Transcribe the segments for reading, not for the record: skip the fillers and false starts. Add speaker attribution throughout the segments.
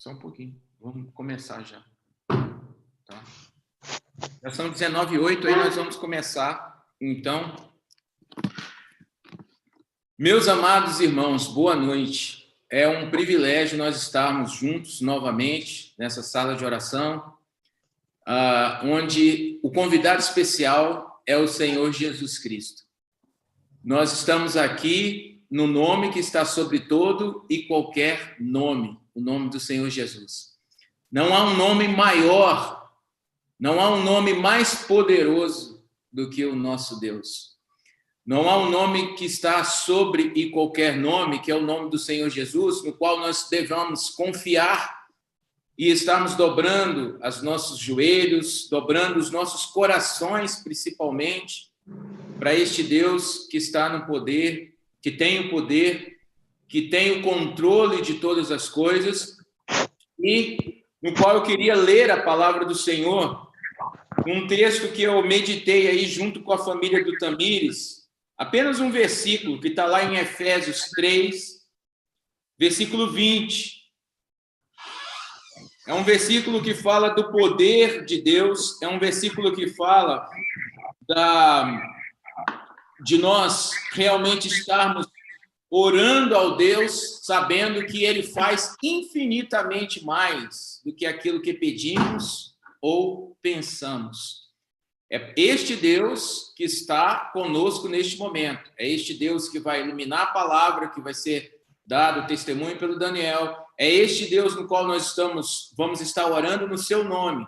Speaker 1: Só um pouquinho. Vamos começar já. Tá? Já são 19h08, aí nós vamos começar. Então, meus amados irmãos, boa noite. É um privilégio nós estarmos juntos novamente nessa sala de oração, onde o convidado especial é o Senhor Jesus Cristo. Nós estamos aqui no nome que está sobre todo e qualquer nome, o nome do Senhor Jesus. Não há um nome maior, não há um nome mais poderoso do que o nosso Deus. Não há um nome que está sobre e qualquer nome, que é o nome do Senhor Jesus, no qual nós devemos confiar e estarmos dobrando os nossos joelhos, dobrando os nossos corações, principalmente, para este Deus que está no poder, que tem o poder, que tem o controle de todas as coisas, e no qual eu queria ler a palavra do Senhor, um texto que eu meditei aí junto com a família do Tamires, apenas um versículo que está lá em Efésios 3, versículo 20. É um versículo que fala do poder de Deus, é um versículo que fala de nós realmente estarmos orando ao Deus, sabendo que Ele faz infinitamente mais do que aquilo que pedimos ou pensamos. É este Deus que está conosco neste momento. É este Deus que vai iluminar a palavra, que vai ser dado testemunho pelo Daniel. É este Deus no qual nós vamos estar orando no seu nome.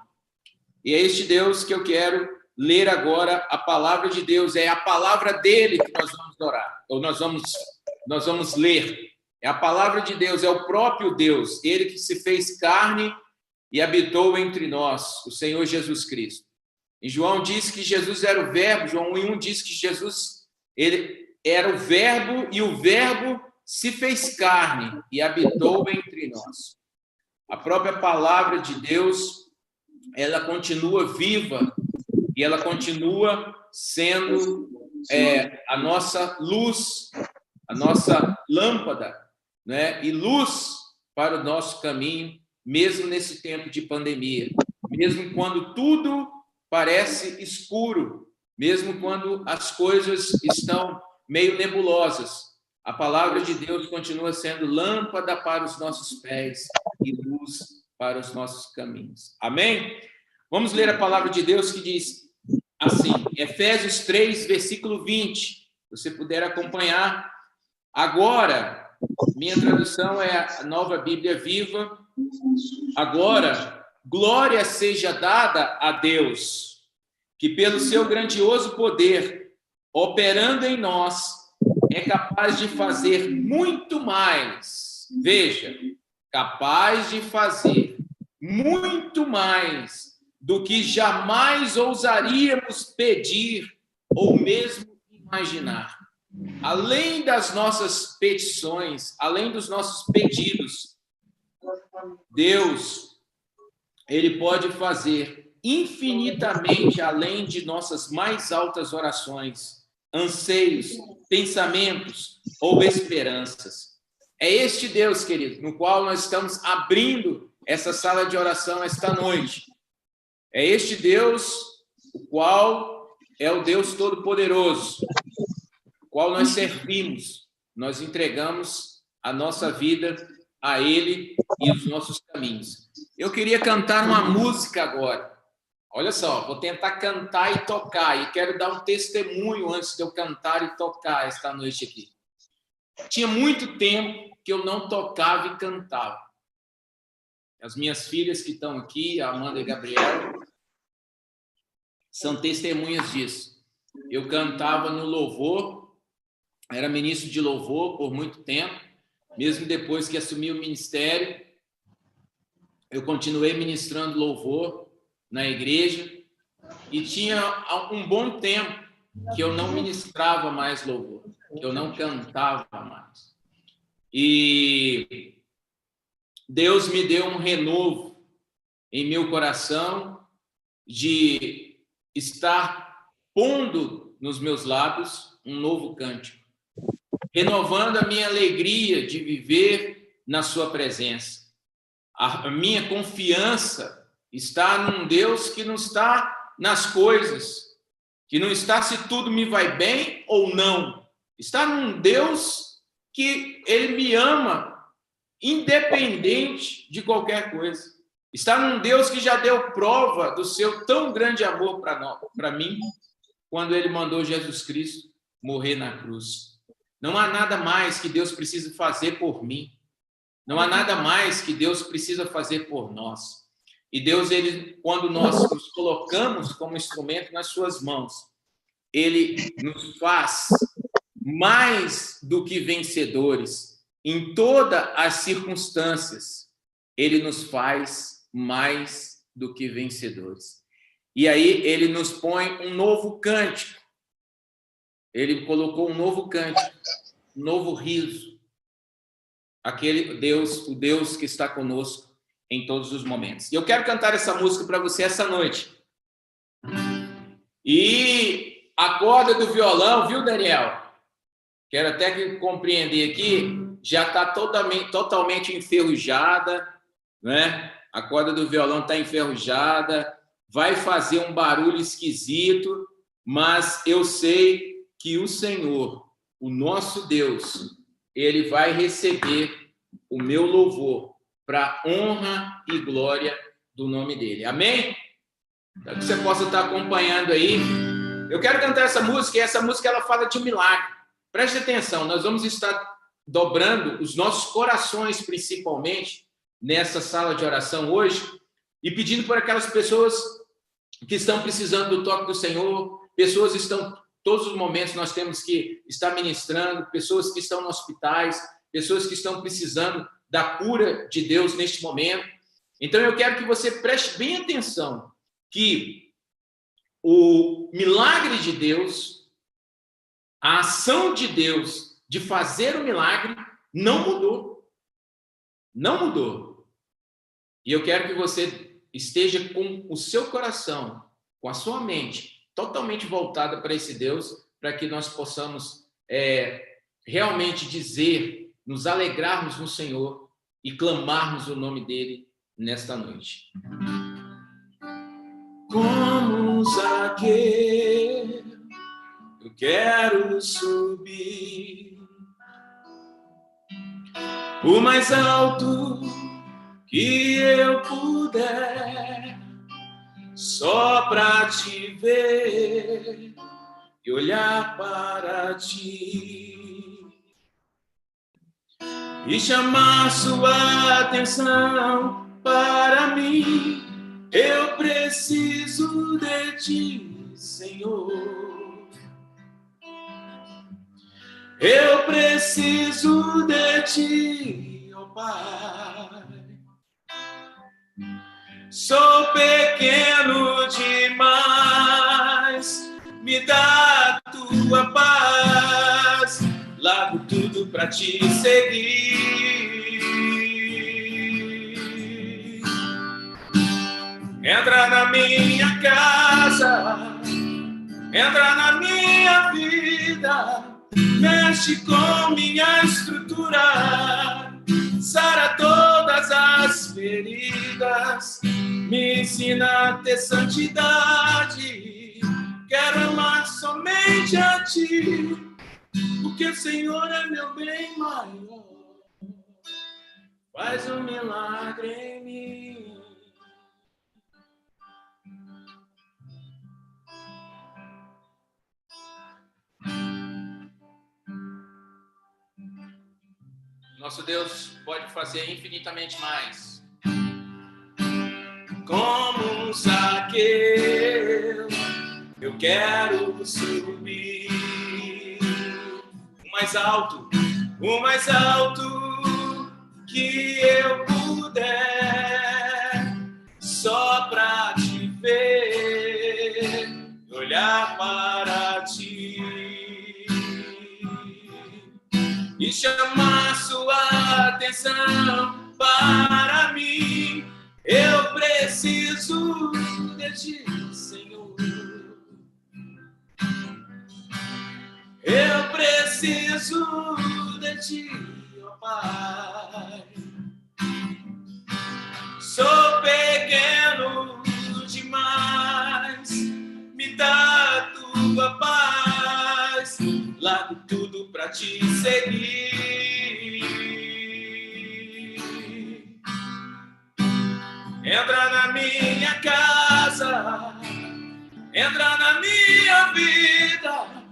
Speaker 1: E é este Deus que eu quero ler agora a palavra de Deus. É a palavra dele que nós vamos orar, ou nós vamos ler. É a palavra de Deus, é o próprio Deus, ele que se fez carne e habitou entre nós, o Senhor Jesus Cristo. Em João diz que Jesus era o verbo, João 1:1 diz que Jesus ele era o verbo e o verbo se fez carne e habitou entre nós. A própria palavra de Deus, ela continua viva e ela continua sendo a nossa luz, a nossa lâmpada, né? E luz para o nosso caminho, mesmo nesse tempo de pandemia, mesmo quando tudo parece escuro, mesmo quando as coisas estão meio nebulosas, a palavra de Deus continua sendo lâmpada para os nossos pés e luz para os nossos caminhos. Amém? Vamos ler a palavra de Deus que diz assim, Efésios 3, versículo 20. Se você puder acompanhar. Agora, minha tradução é a Nova Bíblia Viva. Agora, glória seja dada a Deus, que pelo seu grandioso poder, operando em nós, é capaz de fazer muito mais. Veja, capaz de fazer muito mais do que jamais ousaríamos pedir ou mesmo imaginar. Além das nossas petições, além dos nossos pedidos, Deus, ele pode fazer infinitamente além de nossas mais altas orações, anseios, pensamentos ou esperanças. É este Deus, querido, no qual nós estamos abrindo essa sala de oração esta noite. É este Deus, o qual é o Deus Todo-Poderoso, o qual nós servimos, nós entregamos a nossa vida a Ele e os nossos caminhos. Eu queria cantar uma música agora. Olha só, vou tentar cantar e tocar, e quero dar um testemunho antes de eu cantar e tocar esta noite aqui. Tinha muito tempo que eu não tocava e cantava. As minhas filhas que estão aqui, a Amanda e a Gabriela, são testemunhas disso. Eu cantava no louvor, era ministro de louvor por muito tempo, mesmo depois que assumi o ministério, eu continuei ministrando louvor na igreja e tinha um bom tempo que eu não ministrava mais louvor, que eu não cantava mais. E Deus me deu um renovo em meu coração de estar pondo nos meus lábios um novo cântico, renovando a minha alegria de viver na sua presença. A minha confiança está num Deus que não está nas coisas, que não está se tudo me vai bem ou não. Está num Deus que ele me ama, independente de qualquer coisa. Está num Deus que já deu prova do seu tão grande amor para mim, quando ele mandou Jesus Cristo morrer na cruz. Não há nada mais que Deus precisa fazer por mim. Não há nada mais que Deus precisa fazer por nós. E Deus, ele, quando nós nos colocamos como instrumento nas suas mãos, ele nos faz mais do que vencedores. Em todas as circunstâncias, ele nos faz mais do que vencedores. E aí ele nos põe um novo cântico. Ele colocou um novo cântico, um novo riso. Aquele Deus, o Deus que está conosco em todos os momentos. E eu quero cantar essa música para você essa noite. E a corda do violão, viu, Daniel? Quero até que compreender aqui, já está totalmente enferrujada, né? A corda do violão está enferrujada, vai fazer um barulho esquisito, mas eu sei que o Senhor, o nosso Deus, ele vai receber o meu louvor para honra e glória do nome dele. Amém? Para que você possa estar acompanhando aí. Eu quero cantar essa música, e essa música ela fala de um milagre. Preste atenção, nós vamos estar dobrando os nossos corações, principalmente, nessa sala de oração hoje, e pedindo por aquelas pessoas que estão precisando do toque do Senhor, pessoas que estão, todos os momentos nós temos que estar ministrando, pessoas que estão nos hospitais, pessoas que estão precisando da cura de Deus neste momento. Então eu quero que você preste bem atenção que o milagre de Deus, a ação de Deus de fazer o milagre não mudou. Não mudou. E eu quero que você esteja com o seu coração, com a sua mente totalmente voltada para esse Deus, para que nós possamos realmente dizer, nos alegrarmos no Senhor e clamarmos o nome dele nesta noite. Como Zaqueu, eu quero subir o mais alto que eu puder, só para te ver e olhar para ti e chamar sua atenção para mim. Eu preciso de ti, Senhor. Eu preciso de ti, ó Pai. Sou pequeno demais, me dá tua paz, largo tudo pra te seguir. Entra na minha casa, entra na minha vida, mexe com minha estrutura, sara todas as feridas, me ensina a ter santidade. Quero amar somente a ti, porque o Senhor é meu bem maior. Faz um milagre em mim. Nosso Deus pode fazer infinitamente mais. Como Zaqueu, eu quero subir o mais alto que eu puder, só pra te ver, olhar para ti e chamar sua atenção para mim. Eu preciso de ti, Senhor. Eu preciso de ti, ó Pai. te seguir. Entra na minha casa, entra na minha vida,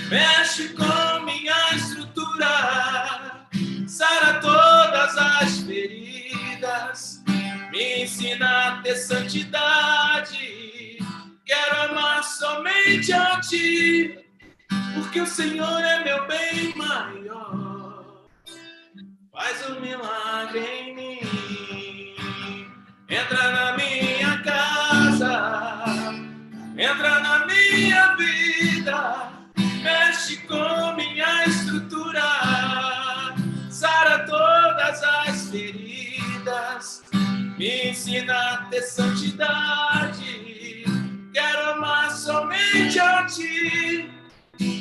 Speaker 1: mexe com minha estrutura, sara todas as feridas, me ensina a ter santidade. Quero amar somente a ti, porque o Senhor é meu bem maior. Faz um milagre em mim. Entra na minha casa, entra na minha vida, mexe com minha estrutura, sara todas as feridas, me ensina a ter santidade. Quero amar somente a ti,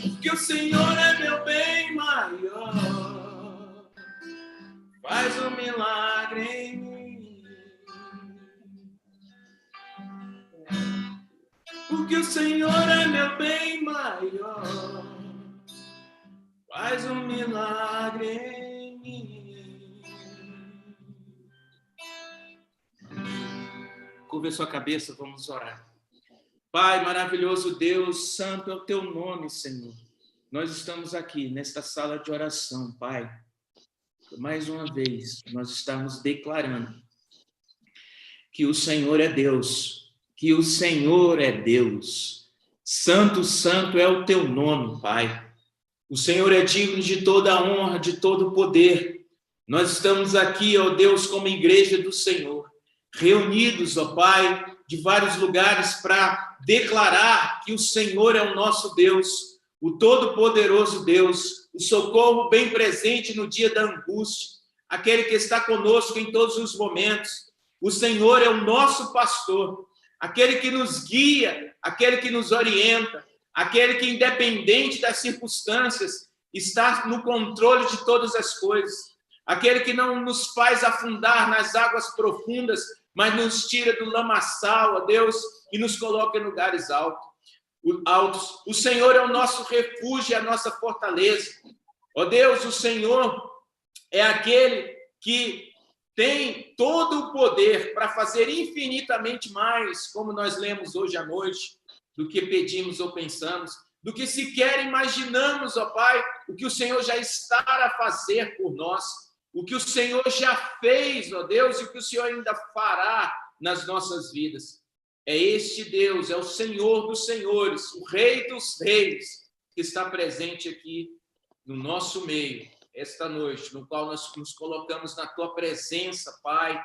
Speaker 1: porque o Senhor é meu bem maior. Faz um milagre em mim. Porque o Senhor é meu bem maior. Faz um milagre em mim. Curva a sua cabeça, vamos orar. Pai, maravilhoso Deus, santo é o teu nome, Senhor. Nós estamos aqui nesta sala de oração, Pai. Mais uma vez, nós estamos declarando que o Senhor é Deus, que o Senhor é Deus. Santo, santo é o teu nome, Pai. O Senhor é digno de toda a honra, de todo o poder. Nós estamos aqui, ó Deus, como igreja do Senhor, reunidos, ó Pai, de vários lugares para declarar que o Senhor é o nosso Deus, o todo-poderoso Deus, o socorro bem presente no dia da angústia, aquele que está conosco em todos os momentos. O Senhor é o nosso pastor, aquele que nos guia, aquele que nos orienta, aquele que, independente das circunstâncias, está no controle de todas as coisas, aquele que não nos faz afundar nas águas profundas, mas nos tira do lamaçal, ó Deus, e nos coloca em lugares altos. O Senhor é o nosso refúgio, a nossa fortaleza. Ó Deus, o Senhor é aquele que tem todo o poder para fazer infinitamente mais, como nós lemos hoje à noite, do que pedimos ou pensamos, do que sequer imaginamos, ó Pai, o que o Senhor já está a fazer por nós, o que o Senhor já fez, ó Deus, e o que o Senhor ainda fará nas nossas vidas. É este Deus, é o Senhor dos senhores, o Rei dos reis, que está presente aqui no nosso meio, esta noite, no qual nós nos colocamos na Tua presença, Pai,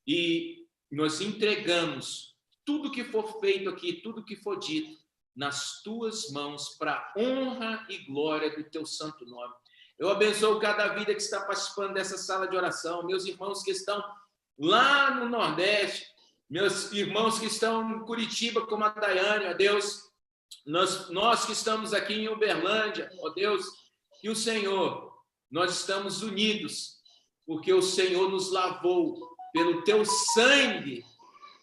Speaker 1: e nós entregamos tudo que for feito aqui, tudo que for dito, nas Tuas mãos, para a honra e glória do Teu santo nome. Eu abençoo cada vida que está participando dessa sala de oração, meus irmãos que estão lá no Nordeste, meus irmãos que estão em Curitiba, como a Daiane, ó Deus, nós que estamos aqui em Uberlândia, ó Deus, e o Senhor, nós estamos unidos, porque o Senhor nos lavou pelo Teu sangue,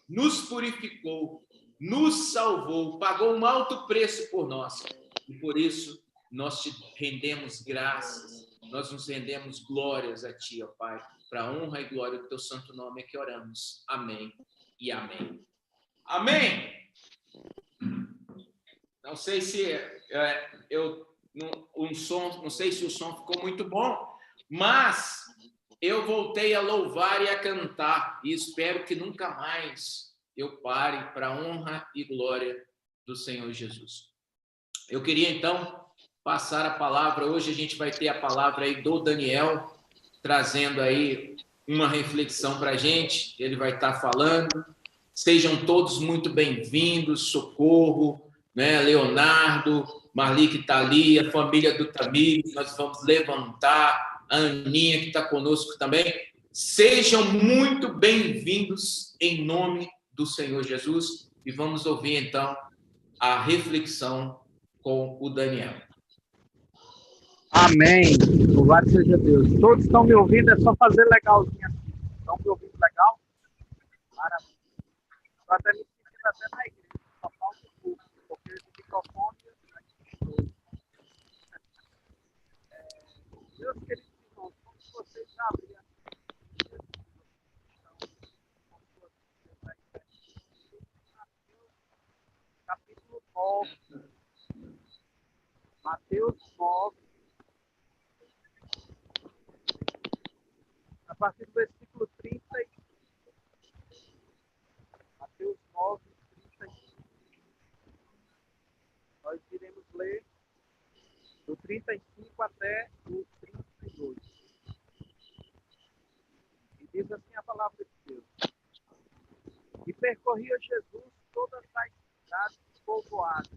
Speaker 1: nos purificou, nos salvou, pagou um alto preço por nós, e por isso nós te rendemos graças, nós nos rendemos glórias a Ti, ó Pai, para a honra e glória do Teu santo nome é que oramos. Amém e amém. Amém! Não sei se não sei se o som ficou muito bom, mas eu voltei a louvar e a cantar, e espero que nunca mais eu pare para a honra e glória do Senhor Jesus. Eu queria, então, passar a palavra. Hoje a gente vai ter a palavra aí do Daniel, trazendo aí uma reflexão para a gente. Ele vai estar falando. Sejam todos muito bem-vindos, Socorro, né? Leonardo, Marli que está ali, a família do Tamires, nós vamos levantar, a Aninha que está conosco também. Sejam muito bem-vindos em nome do Senhor Jesus e vamos ouvir então a reflexão com o Daniel.
Speaker 2: Amém. Louvado seja Deus. Todos estão me ouvindo, é só fazer legalzinho assim. Estão me ouvindo legal? Maravilha. Estou até me sentindo até na igreja. Só falta o pouco, porque o microfone... Meus queridos irmãos, como vocês sabem, capítulo 9, Mateus 9, a partir do versículo 30, Mateus 9, 35. Nós iremos ler do 35 até o 32. E diz assim a palavra de Deus. E percorria Jesus todas as cidades e povoados,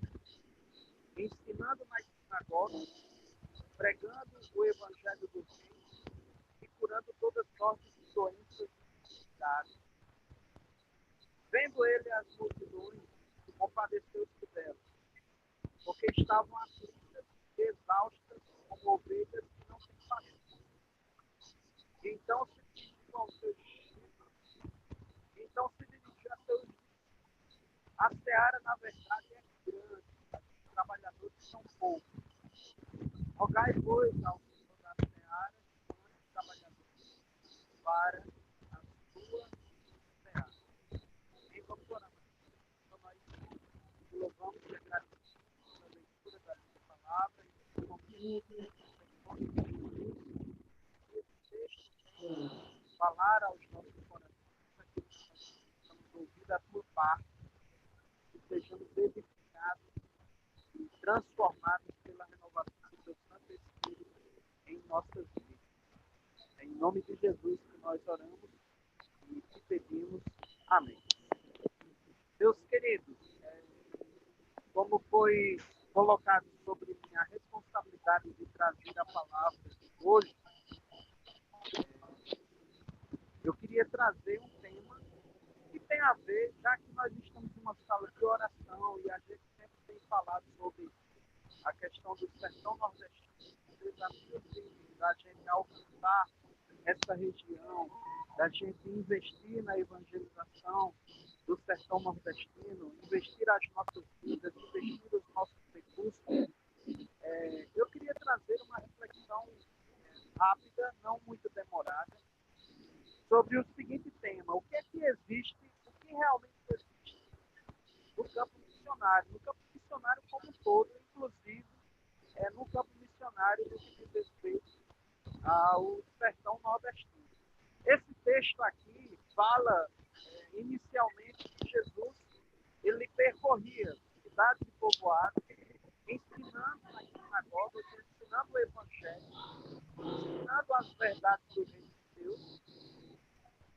Speaker 2: ensinando nas sinagogas, pregando o evangelho do reino e curando todas sortes de doenças e enfermidades. Vendo ele as multidões, compadeceu-se delas, porque estavam aflitas e exaustas como ovelhas que não têm pastor. E então se dirigiu aos seus discípulos, a seus discípulos. A seara, na verdade, é grande, os trabalhadores são poucos. Rogai, pois, ao Senhor da seara, que mande trabalhadores para a sua seara. E vamos orar. Então, nós louvamos e agradecemos pela leitura da sua palavra e esse texto falar aos nossos corações, aquilo que nós estamos ouvindo da tua parte, que sejamos edificados e transformados pela renovação do teu Santo Espírito em nossas vidas. É em nome de Jesus que nós oramos e te pedimos. Amém. Meus queridos, como foi colocado sobre minha responsabilidade de trazer a palavra hoje, eu queria trazer um tema que tem a ver, já que nós estamos em uma sala de oração e a gente sempre tem falado sobre a questão do sertão nordestino, o desafio da gente alcançar essa região, da gente investir na evangelização do sertão nordestino, investir as nossas vidas, investir os nossos recursos. Eu queria trazer uma reflexão rápida, não muito demorada, sobre o seguinte tema: o que é que existe, o que realmente existe no campo missionário como um todo, inclusive no campo missionário no que diz respeito ao sertão nordestino. Esse texto aqui fala inicialmente que Jesus ele percorria cidades e povoados, ensinando nas sinagogas, ensinando o evangelho, ensinando as verdades do reino de Deus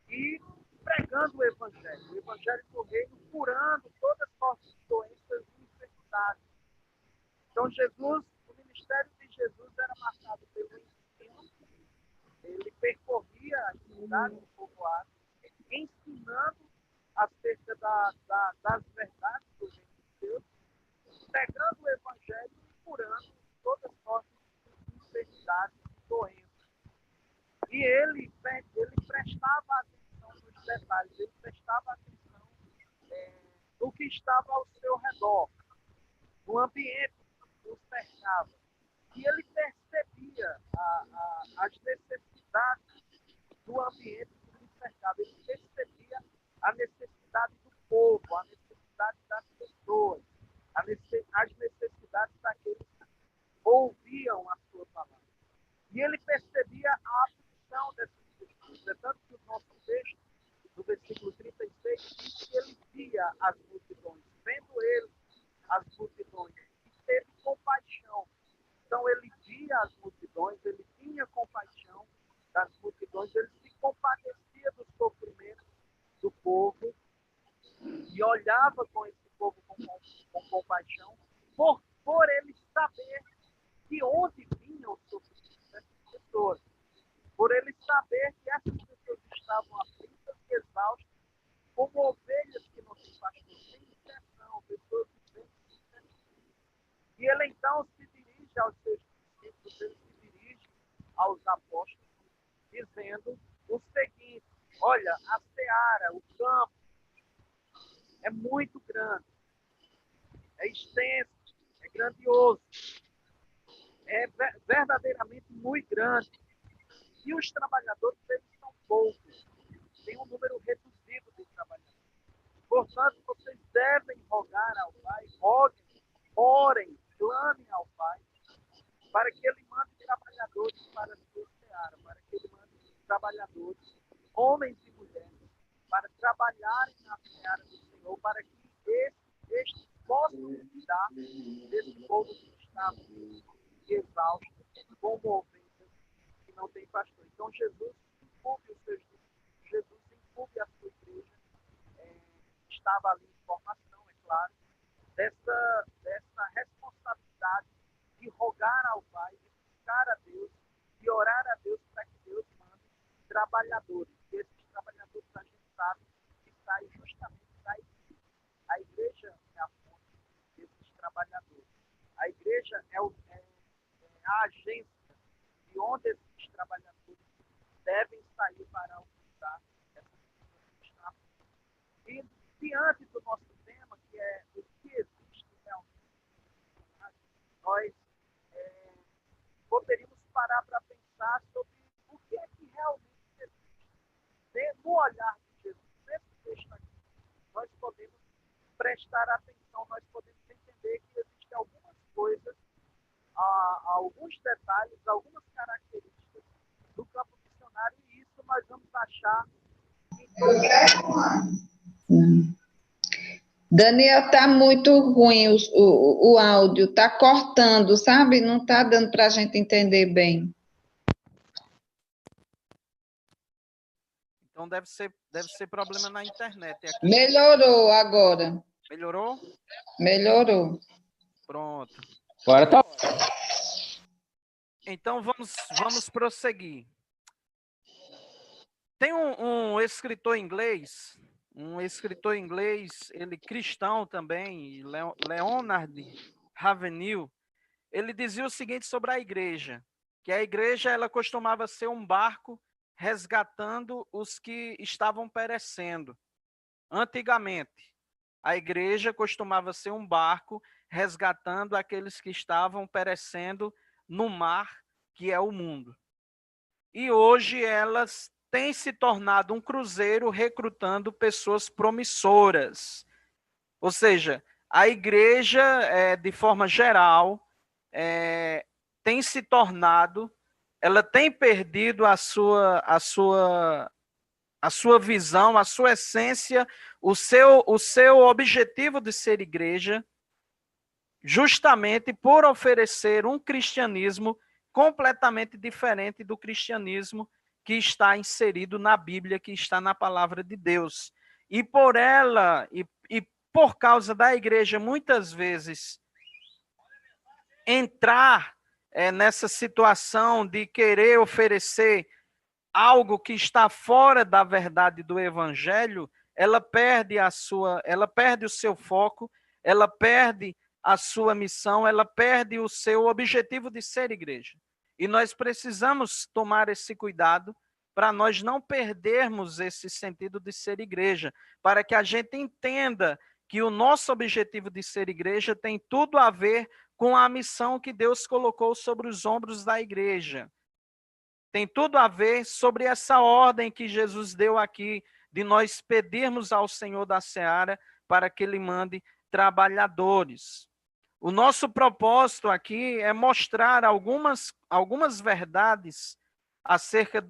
Speaker 2: e pregando o evangelho do reino, curando todas as sortes de doenças e enfermidades. Então, o ministério de Jesus era marcado pelo ensino. Ele percorria as cidades e povoados, ensinando acerca das verdades do reino de Deus, pregando o evangelho e curando todas as sortes de enfermidades e doenças. E ele prestava atenção nos detalhes, ele prestava atenção no que estava ao seu redor, no ambiente que o cercava. E ele percebia as necessidades do ambiente que o cercava. Ele percebia a necessidade do povo, a necessidade das pessoas, as necessidades daqueles que ouviam a sua palavra. E ele percebia a aflição dessas pessoas. É tanto que o nosso texto, no versículo 36, diz que ele via as multidões. Vendo ele as multidões, e teve compaixão. Então ele via as multidões, ele tinha compaixão das multidões, ele se compadecia do sofrimento do povo e olhava com esse povo com compaixão, por ele saber de onde vinham os sofrimentos dessas pessoas, por ele saber que essas pessoas estavam aflitas e exaustas, como ovelhas que não têm pastor, sem inserção, pessoas vivendo sem inserção. E ele então se dirige aos seus discípulos, ele se dirige aos apóstolos, dizendo o seguinte: olha, a seara, o campo, é muito grande, é extenso, é grandioso. é verdadeiramente muito grande. E os trabalhadores, eles são poucos. Tem um número reduzido de trabalhadores. Portanto, vocês devem rogar ao Pai, roguem, orem, clamem ao Pai, para que Ele mande trabalhadores para a sua seara, para que Ele mande trabalhadores, homens e mulheres, para trabalharem na seara do Senhor, para que estes possam cuidar desse povo que está exausto, como ovelhas que não tem pastor. Então, Jesus incumbe os seus discípulos, Jesus incumbe a sua igreja, estava ali em formação, é claro, dessa responsabilidade de rogar ao Pai, de buscar a Deus, de orar a Deus para que Deus mande trabalhadores. E esses trabalhadores a gente sabe que saem justamente da igreja. A igreja é a fonte desses trabalhadores. A igreja é a agência de onde esses trabalhadores devem sair para alcançar essas pessoas que estão. E diante do nosso tema, que é o que existe realmente, nós poderíamos parar para pensar sobre o que é que realmente existe. No olhar de Jesus, nesse texto aqui, nós podemos prestar atenção, nós podemos entender que existem algumas coisas, alguns detalhes, algumas características do campo missionário, e isso nós vamos achar em
Speaker 3: Daniel, tá muito ruim o áudio, tá cortando, sabe? Não tá dando para a gente entender bem.
Speaker 2: Então deve ser problema na internet aqui.
Speaker 3: Melhorou agora.
Speaker 2: Melhorou?
Speaker 3: Melhorou.
Speaker 2: Pronto.
Speaker 1: Agora tá.
Speaker 2: Então vamos prosseguir. Tem um escritor inglês, ele cristão também, Leonard Ravenhill. Ele dizia o seguinte sobre a igreja, que a igreja ela costumava ser um barco resgatando os que estavam perecendo. Antigamente, a igreja costumava ser um barco resgatando aqueles que estavam perecendo no mar, que é o mundo. E hoje elas têm se tornado um cruzeiro recrutando pessoas promissoras. Ou seja, a igreja, de forma geral, tem se tornado, ela tem perdido a sua visão, a sua essência, o seu objetivo de ser igreja, justamente por oferecer um cristianismo completamente diferente do cristianismo que está inserido na Bíblia, que está na palavra de Deus. E por ela, e por causa da igreja, muitas vezes, entrar nessa situação de querer oferecer algo que está fora da verdade do evangelho, ela perde o seu foco, ela perde a sua missão, ela perde o seu objetivo de ser igreja. E nós precisamos tomar esse cuidado para nós não perdermos esse sentido de ser igreja, para que a gente entenda que o nosso objetivo de ser igreja tem tudo a ver com a missão que Deus colocou sobre os ombros da igreja. Tem tudo a ver sobre essa ordem que Jesus deu aqui, de nós pedirmos ao Senhor da Seara para que Ele mande trabalhadores. O nosso propósito aqui é mostrar algumas verdades acerca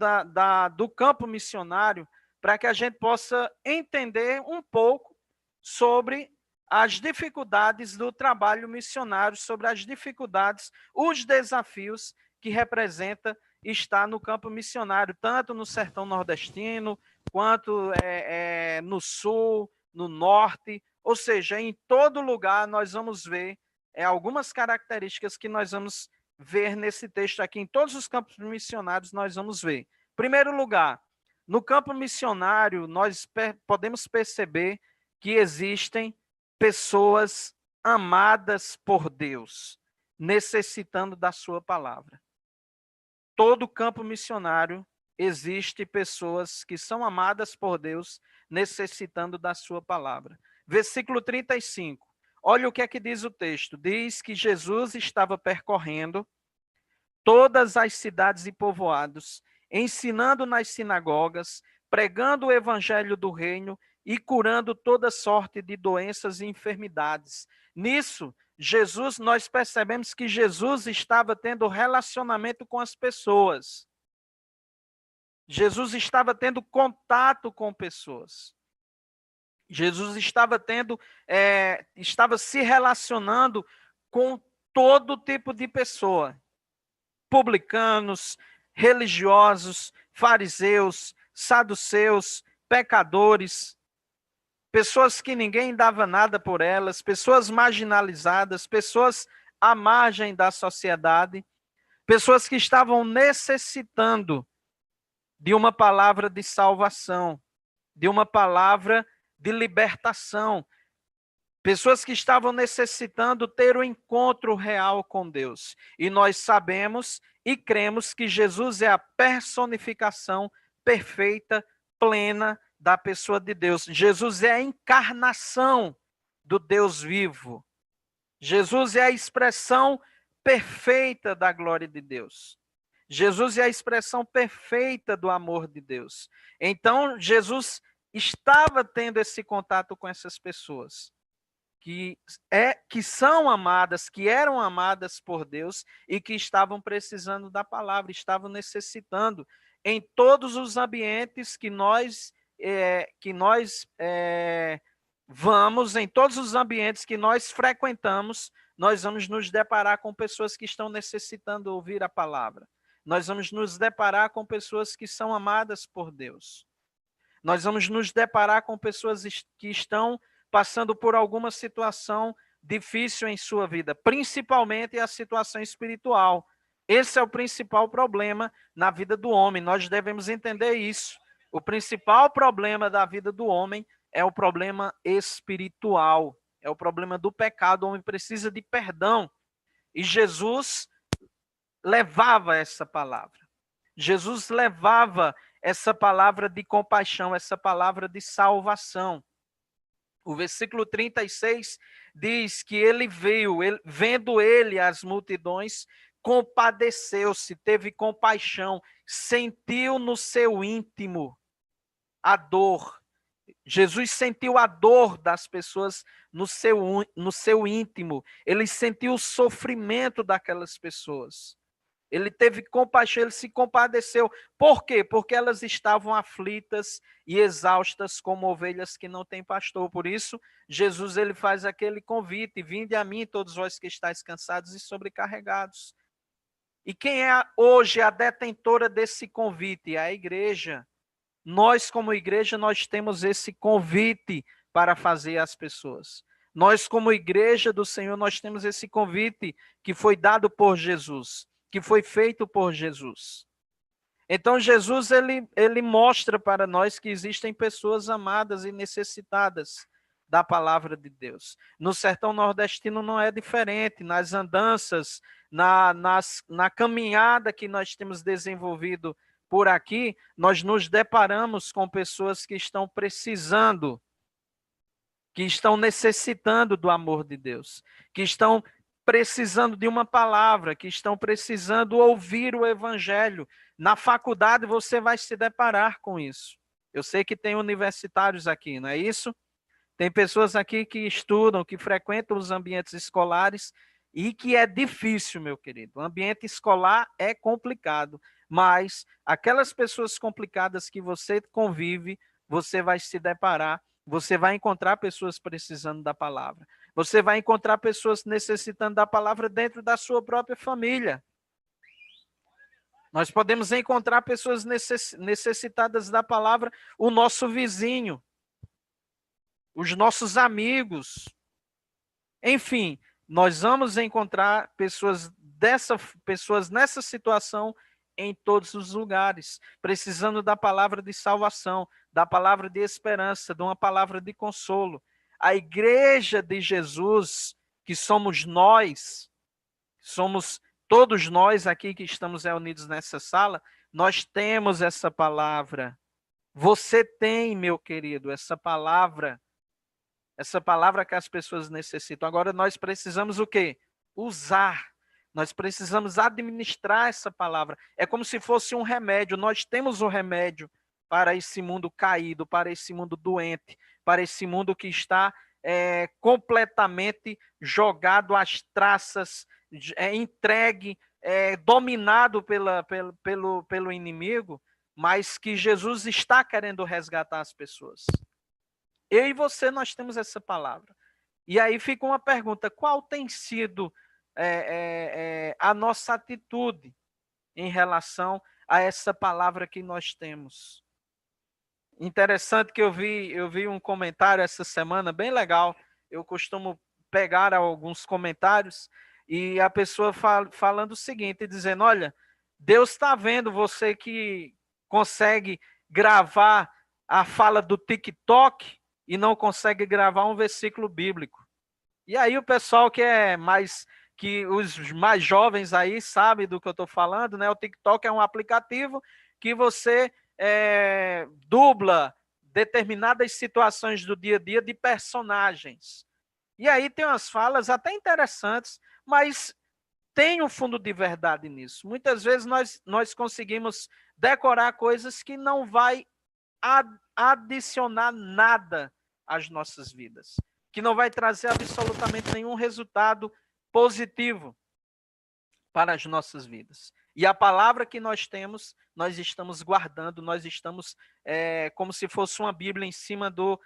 Speaker 2: do campo missionário, para que a gente possa entender um pouco sobre as dificuldades do trabalho missionário, sobre as dificuldades, os desafios que representa estar no campo missionário, tanto no sertão nordestino, quanto no sul, no norte, ou seja, em todo lugar nós vamos ver algumas características que nós vamos ver nesse texto aqui, em todos os campos missionários nós vamos ver. Em primeiro lugar, no campo missionário nós podemos perceber que existem pessoas amadas por Deus, necessitando da sua palavra. Todo campo missionário existe pessoas que são amadas por Deus, necessitando da sua palavra. Versículo 35. Olha o que é que diz o texto. Diz que Jesus estava percorrendo
Speaker 4: todas as cidades e povoados, ensinando nas sinagogas, pregando o evangelho do reino e curando toda sorte de doenças e enfermidades. Nisso, nós percebemos que Jesus estava tendo relacionamento com as pessoas. Jesus estava tendo contato com pessoas. Jesus estava estava se relacionando com todo tipo de pessoa. Publicanos, religiosos, fariseus, saduceus, pecadores, pessoas que ninguém dava nada por elas, pessoas marginalizadas, pessoas à margem da sociedade, pessoas que estavam necessitando de uma palavra de salvação, de uma palavra de libertação, pessoas que estavam necessitando ter um encontro real com Deus. E nós sabemos e cremos que Jesus é a personificação perfeita, plena da pessoa de Deus. Jesus é a encarnação do Deus vivo. Jesus é a expressão perfeita da glória de Deus. Jesus é a expressão perfeita do amor de Deus. Então, Jesus estava tendo esse contato com essas pessoas que são amadas, que eram amadas por Deus e que estavam precisando da palavra, estavam necessitando em todos os ambientes que nós vamos, em todos os ambientes que nós frequentamos, nós vamos nos deparar com pessoas que estão necessitando ouvir a palavra. Nós vamos nos deparar com pessoas que são amadas por Deus. Nós vamos nos deparar com pessoas que estão passando por alguma situação difícil em sua vida, principalmente a situação espiritual. Esse é o principal problema na vida do homem. Nós devemos entender isso. O principal problema da vida do homem é o problema espiritual, é o problema do pecado. O homem precisa de perdão. E Jesus levava essa palavra. Jesus levava essa palavra de compaixão, essa palavra de salvação. O versículo 36 diz que ele veio, vendo ele as multidões, compadeceu-se, teve compaixão, sentiu no seu íntimo a dor. Jesus sentiu a dor das pessoas no seu íntimo. Ele sentiu o sofrimento daquelas pessoas. Ele teve compaixão, ele se compadeceu. Por quê? Porque elas estavam aflitas e exaustas como ovelhas que não têm pastor. Por isso, Jesus ele faz aquele convite: vinde a mim todos vós que estáis cansados e sobrecarregados. E quem é hoje a detentora desse convite? A igreja. Nós, como igreja, nós temos esse convite para fazer às pessoas. Nós, como igreja do Senhor, nós temos esse convite que foi dado por Jesus, que foi feito por Jesus. Então, Jesus, ele mostra para nós que existem pessoas amadas e necessitadas da palavra de Deus. No sertão nordestino não é diferente, nas andanças, na caminhada que nós temos desenvolvido por aqui, nós nos deparamos com pessoas que estão precisando, que estão necessitando do amor de Deus, que estão precisando de uma palavra, que estão precisando ouvir o evangelho. Na faculdade você vai se deparar com isso. Eu sei que tem universitários aqui, não é isso? Tem pessoas aqui que estudam, que frequentam os ambientes escolares e que é difícil, meu querido. O ambiente escolar é complicado, mas aquelas pessoas complicadas que você convive, você vai se deparar, você vai encontrar pessoas precisando da palavra. Você vai encontrar pessoas necessitando da palavra dentro da sua própria família. Nós podemos encontrar pessoas necessitadas da palavra, o nosso vizinho, os nossos amigos. Enfim, nós vamos encontrar pessoas nessa situação em todos os lugares, precisando da palavra de salvação, da palavra de esperança, de uma palavra de consolo. A igreja de Jesus, que somos nós, somos todos nós aqui que estamos reunidos nessa sala, nós temos essa palavra. Você tem, meu querido, essa palavra que as pessoas necessitam. Agora nós precisamos o quê? Usar. Nós precisamos administrar essa palavra. É como se fosse um remédio. Nós temos o remédio para esse mundo caído, para esse mundo doente, para esse mundo que está completamente jogado às traças, entregue, dominado pelo inimigo, mas que Jesus está querendo resgatar as pessoas. Eu e você, nós temos essa palavra. E aí fica uma pergunta: qual tem sido a nossa atitude em relação a essa palavra que nós temos? Interessante que eu vi um comentário essa semana, bem legal. Eu costumo pegar alguns comentários e a pessoa falando o seguinte, dizendo: olha, Deus está vendo você que consegue gravar a fala do TikTok e não consegue gravar um versículo bíblico. E aí o pessoal que os mais jovens aí sabem do que eu estou falando, né? O TikTok é um aplicativo que você dubla determinadas situações do dia a dia de personagens. E aí tem umas falas até interessantes, mas tem um fundo de verdade nisso. Muitas vezes nós conseguimos decorar coisas que não vai adicionar nada às nossas vidas, que não vai trazer absolutamente nenhum resultado positivo para as nossas vidas. E a palavra que nós temos, nós estamos guardando, nós estamos como se fosse uma Bíblia em cima do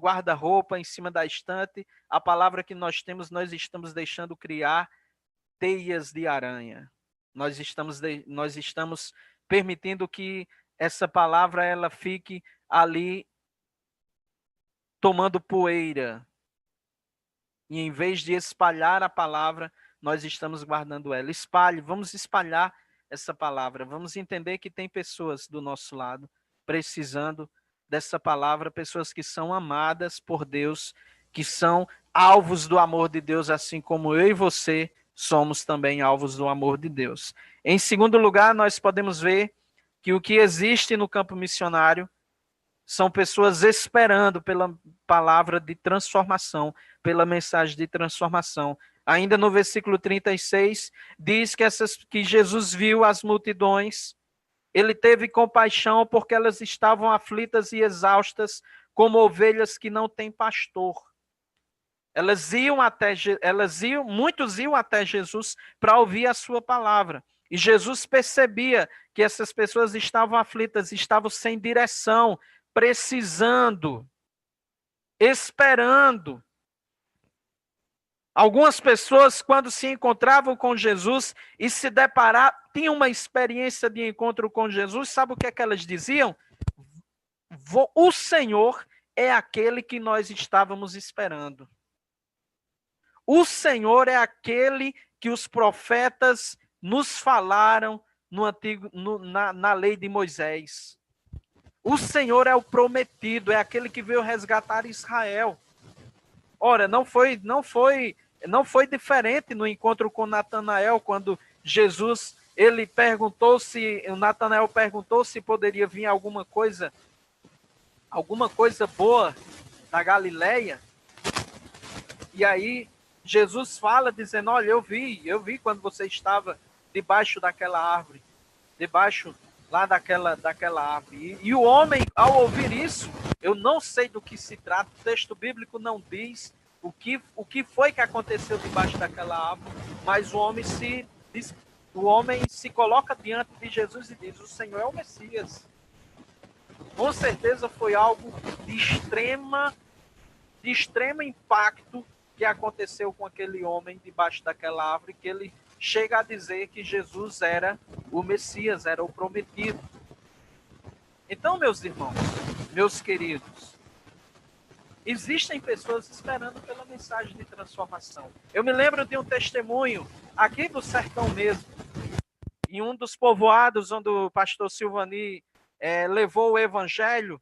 Speaker 4: guarda-roupa, em cima da estante. A palavra que nós temos, nós estamos deixando criar teias de aranha. Nós estamos permitindo que essa palavra ela fique ali tomando poeira. E em vez de espalhar a palavra, nós estamos guardando ela. Vamos espalhar essa palavra. Vamos entender que tem pessoas do nosso lado precisando dessa palavra, pessoas que são amadas por Deus, que são alvos do amor de Deus, assim como eu e você somos também alvos do amor de Deus. Em segundo lugar, nós podemos ver que o que existe no campo missionário são pessoas esperando pela palavra de transformação, pela mensagem de transformação. Ainda no versículo 36, diz que Jesus viu as multidões, ele teve compaixão porque elas estavam aflitas e exaustas, como ovelhas que não têm pastor. Muitos iam até Jesus para ouvir a sua palavra. E Jesus percebia que essas pessoas estavam aflitas, estavam sem direção, precisando, esperando. Algumas pessoas, quando se encontravam com Jesus e se deparavam, tinham uma experiência de encontro com Jesus, sabe o que é que elas diziam? O Senhor é aquele que nós estávamos esperando. O Senhor é aquele que os profetas nos falaram na lei de Moisés. O Senhor é o prometido, é aquele que veio resgatar Israel. Ora, não foi diferente no encontro com Natanael, quando Natanael perguntou se poderia vir alguma coisa boa da Galileia. E aí Jesus fala dizendo: olha, eu vi quando você estava debaixo daquela árvore, debaixo lá daquela árvore. E o homem, ao ouvir isso, eu não sei do que se trata, o texto bíblico não diz o que foi que aconteceu debaixo daquela árvore, mas o homem se coloca diante de Jesus e diz: o Senhor é o Messias. Com certeza foi algo de extremo impacto que aconteceu com aquele homem debaixo daquela árvore, que ele chega a dizer que Jesus era o Messias, era o prometido. Então, meus irmãos, meus queridos, existem pessoas esperando pela mensagem de transformação. Eu me lembro de um testemunho aqui do sertão mesmo, em um dos povoados onde o pastor Silvani levou o evangelho,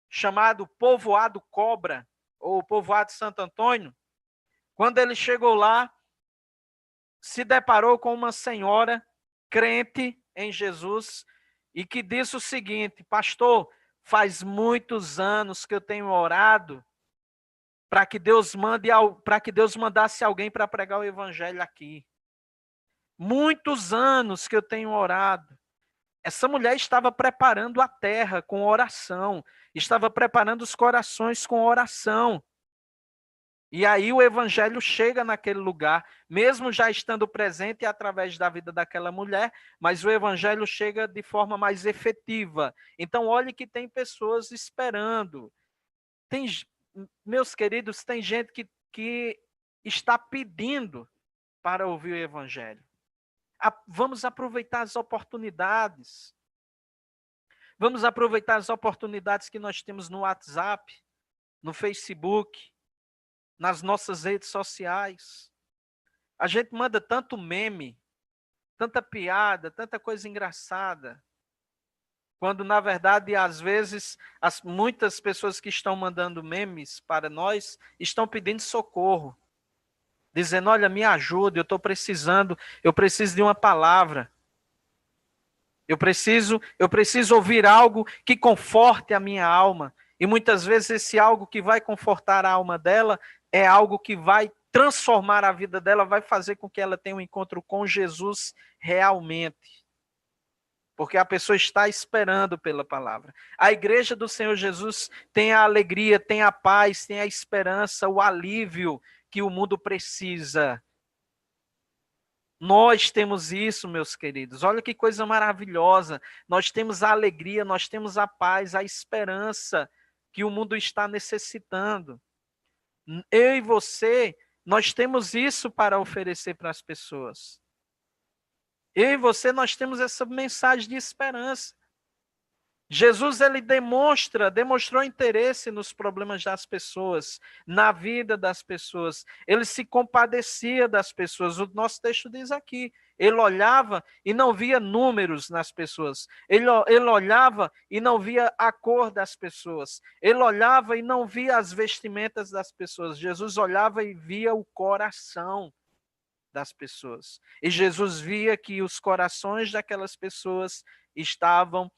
Speaker 4: chamado Povoado Cobra, ou Povoado Santo Antônio. Quando ele chegou lá, se deparou com uma senhora crente em Jesus e que disse o seguinte: pastor, faz muitos anos que eu tenho orado para que Deus mandasse alguém para pregar o evangelho aqui. Muitos anos que eu tenho orado. Essa mulher estava preparando a terra com oração, estava preparando os corações com oração. E aí o evangelho chega naquele lugar, mesmo já estando presente através da vida daquela mulher, mas o evangelho chega de forma mais efetiva. Então, olhe que tem pessoas esperando. Meus queridos, tem gente que está pedindo para ouvir o evangelho. Vamos aproveitar as oportunidades. Vamos aproveitar as oportunidades que nós temos no WhatsApp, no Facebook, nas nossas redes sociais. A gente manda tanto meme, tanta piada, tanta coisa engraçada, quando, na verdade, às vezes, muitas pessoas que estão mandando memes para nós estão pedindo socorro, dizendo, olha, me ajuda, eu preciso de uma palavra. Eu preciso ouvir algo que conforte a minha alma. E muitas vezes esse algo que vai confortar a alma dela é algo que vai transformar a vida dela, vai fazer com que ela tenha um encontro com Jesus realmente. Porque a pessoa está esperando pela palavra. A igreja do Senhor Jesus tem a alegria, tem a paz, tem a esperança, o alívio que o mundo precisa. Nós temos isso, meus queridos. Olha que coisa maravilhosa. Nós temos a alegria, nós temos a paz, a esperança que o mundo está necessitando. Eu e você, nós temos isso para oferecer para as pessoas. Eu e você, nós temos essa mensagem de esperança. Jesus, ele demonstrou interesse nos problemas das pessoas, na vida das pessoas. Ele se compadecia das pessoas. O nosso texto diz aqui, ele olhava e não via números nas pessoas. Ele olhava e não via a cor das pessoas. Ele olhava e não via as vestimentas das pessoas. Jesus olhava e via o coração das pessoas. E Jesus via que os corações daquelas pessoas estavam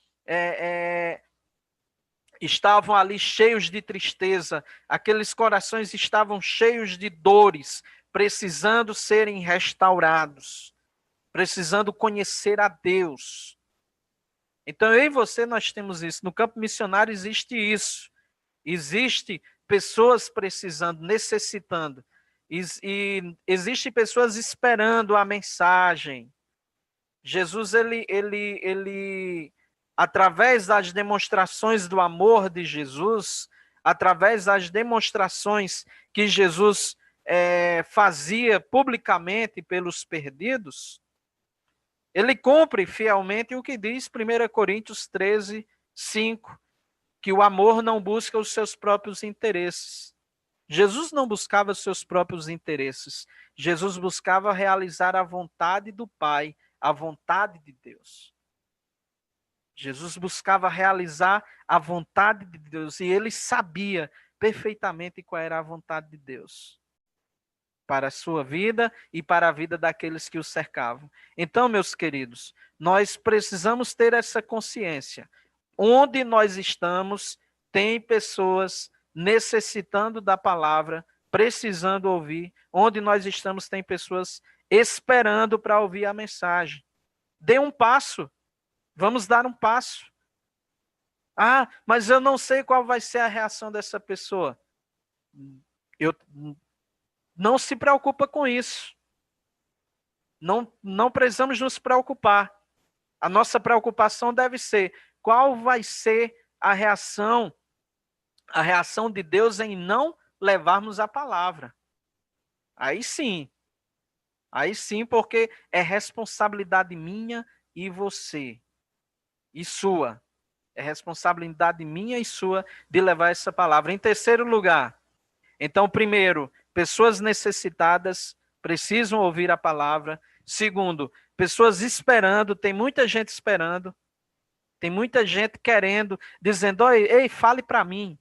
Speaker 4: ali cheios de tristeza, aqueles corações estavam cheios de dores, precisando serem restaurados, precisando conhecer a Deus. Então, eu e você, nós temos isso. No campo missionário existe isso. Existe pessoas precisando, necessitando. E existe pessoas esperando a mensagem. Jesus, ele através das demonstrações do amor de Jesus, através das demonstrações que Jesus fazia publicamente pelos perdidos, ele cumpre fielmente o que diz 1 Coríntios 13, 5, que o amor não busca os seus próprios interesses. Jesus não buscava os seus próprios interesses. Jesus buscava realizar a vontade do Pai, a vontade de Deus. Jesus buscava realizar a vontade de Deus e ele sabia perfeitamente qual era a vontade de Deus para a sua vida e para a vida daqueles que o cercavam. Então, meus queridos, nós precisamos ter essa consciência. Onde nós estamos, tem pessoas necessitando da palavra, precisando ouvir. Onde nós estamos, tem pessoas esperando para ouvir a mensagem. Dê um passo. Vamos dar um passo. Ah, mas eu não sei qual vai ser a reação dessa pessoa. Não se preocupa com isso. Não precisamos nos preocupar. A nossa preocupação deve ser qual vai ser a reação de Deus em não levarmos a palavra. Aí sim, porque é responsabilidade minha e você. E sua. É responsabilidade minha e sua de levar essa palavra. Em terceiro lugar, então, primeiro, pessoas necessitadas precisam ouvir a palavra. Segundo, pessoas esperando, tem muita gente esperando. Tem muita gente querendo, dizendo, ei, fale para mim.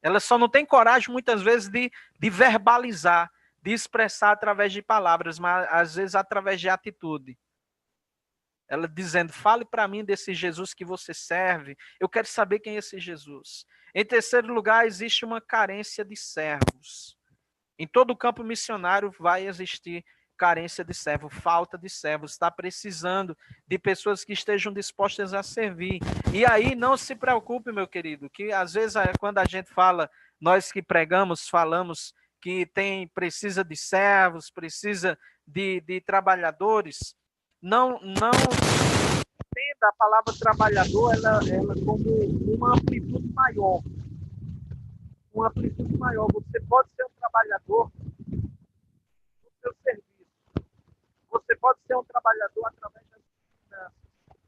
Speaker 4: Ela só não tem coragem, muitas vezes, de verbalizar, de expressar através de palavras, mas às vezes através de atitude. Ela dizendo, fale para mim desse Jesus que você serve. Eu quero saber quem é esse Jesus. Em terceiro lugar, existe uma carência de servos. Em todo o campo missionário vai existir carência de servo, falta de servos, está precisando de pessoas que estejam dispostas a servir. E aí não se preocupe, meu querido, que às vezes quando a gente fala, nós que pregamos, falamos que precisa de servos, precisa de trabalhadores, não entenda a palavra trabalhador ela como uma amplitude maior. Uma amplitude maior. Você pode ser um trabalhador no seu serviço. Você pode ser um trabalhador através das finanças.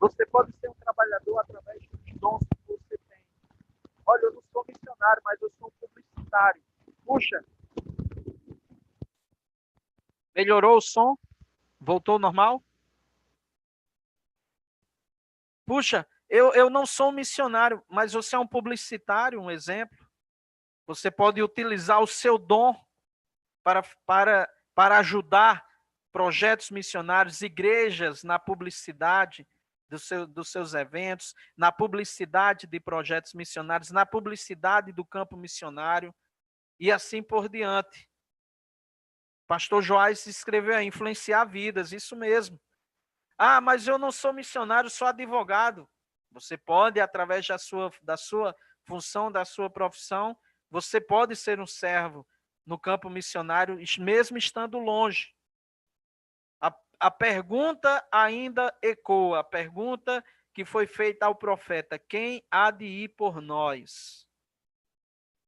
Speaker 4: Você pode ser um trabalhador através dos dons que você tem. Olha, eu não sou missionário, mas eu sou um publicitário. Puxa. Melhorou o som? Voltou ao normal? Puxa, eu não sou um missionário, mas você é um publicitário, um exemplo. Você pode utilizar o seu dom para ajudar projetos missionários, igrejas na publicidade dos seus eventos, na publicidade de projetos missionários, na publicidade do campo missionário e assim por diante. Pastor Joás escreveu aí, influenciar vidas, isso mesmo. Ah, mas eu não sou missionário, sou advogado. Você pode, através da sua função, da sua profissão, você pode ser um servo no campo missionário, mesmo estando longe. A pergunta ainda ecoa, a pergunta que foi feita ao profeta: quem há de ir por nós?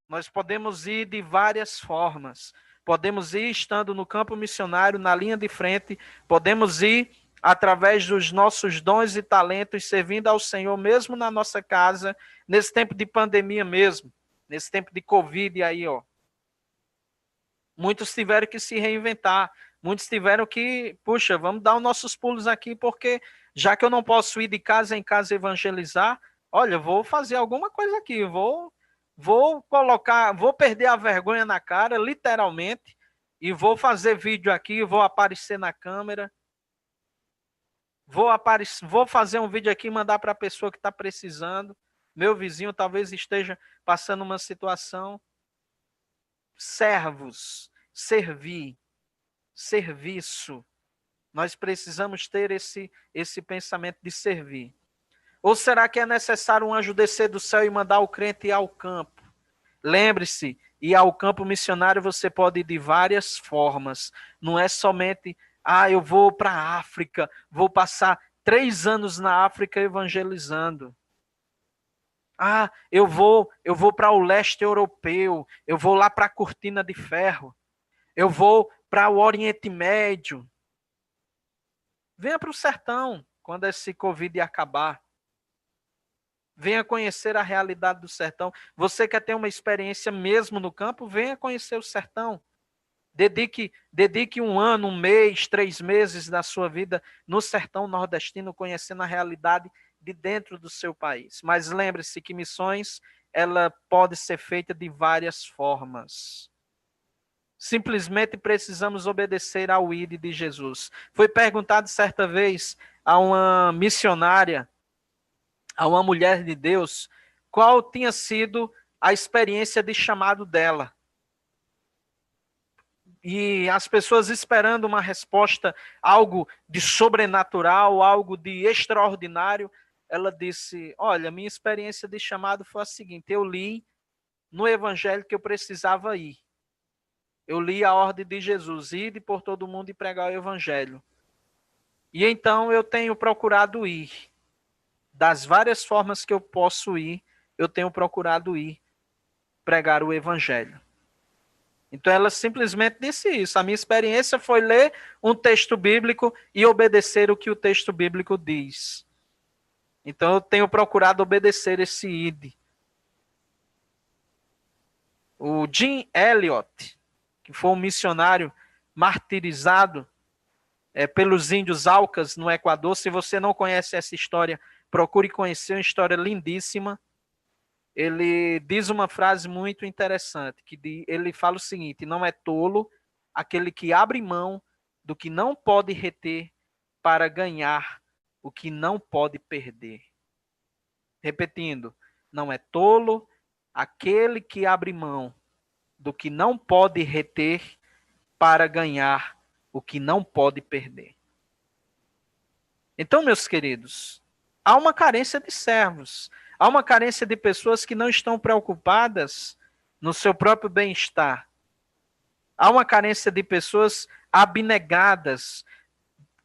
Speaker 4: Nós podemos ir de várias formas. Podemos ir estando no campo missionário, na linha de frente, podemos ir através dos nossos dons e talentos, servindo ao Senhor, mesmo na nossa casa, nesse tempo de pandemia mesmo, nesse tempo de Covid aí, ó. Muitos tiveram que se reinventar, muitos tiveram que, puxa, vamos dar os nossos pulos aqui, porque já que eu não posso ir de casa em casa evangelizar, olha, vou fazer alguma coisa aqui, vou perder a vergonha na cara, literalmente, e vou fazer vídeo aqui, vou aparecer na câmera, vou fazer um vídeo aqui e mandar para a pessoa que está precisando. Meu vizinho talvez esteja passando uma situação. Servos, servir, serviço. Nós precisamos ter esse pensamento de servir. Ou será que é necessário um anjo descer do céu e mandar o crente ir ao campo? Lembre-se, ir ao campo missionário você pode ir de várias formas. Não é somente, eu vou para a África, vou passar 3 anos na África evangelizando. Eu vou para o leste europeu, eu vou lá para a Cortina de Ferro, eu vou para o Oriente Médio. Venha para o sertão, quando esse Covid acabar. Venha conhecer a realidade do sertão. Você quer ter uma experiência mesmo no campo? Venha conhecer o sertão. Dedique 1 ano, 1 mês, 3 meses da sua vida no sertão nordestino, conhecendo a realidade de dentro do seu país. Mas lembre-se que missões, ela pode ser feita de várias formas. Simplesmente precisamos obedecer ao ID de Jesus. Foi perguntado certa vez a uma missionária, a uma mulher de Deus, qual tinha sido a experiência de chamado dela. E as pessoas esperando uma resposta, algo de sobrenatural, algo de extraordinário, ela disse, olha, minha experiência de chamado foi a seguinte, eu li no evangelho que eu precisava ir. Eu li a ordem de Jesus, ide por todo mundo e pregar o evangelho. E então eu tenho procurado ir. Das várias formas que eu posso ir, eu tenho procurado ir pregar o evangelho. Então ela simplesmente disse isso. A minha experiência foi ler um texto bíblico e obedecer o que o texto bíblico diz. Então eu tenho procurado obedecer esse ID. O Jim Elliot, que foi um missionário martirizado pelos índios Aucas no Equador. Se você não conhece essa história, procure conhecer, uma história lindíssima. Ele diz uma frase muito interessante, que ele fala o seguinte, não é tolo aquele que abre mão do que não pode reter para ganhar o que não pode perder. Repetindo, não é tolo aquele que abre mão do que não pode reter para ganhar o que não pode perder. Então, meus queridos, há uma carência de servos, há uma carência de pessoas que não estão preocupadas no seu próprio bem-estar. Há uma carência de pessoas abnegadas,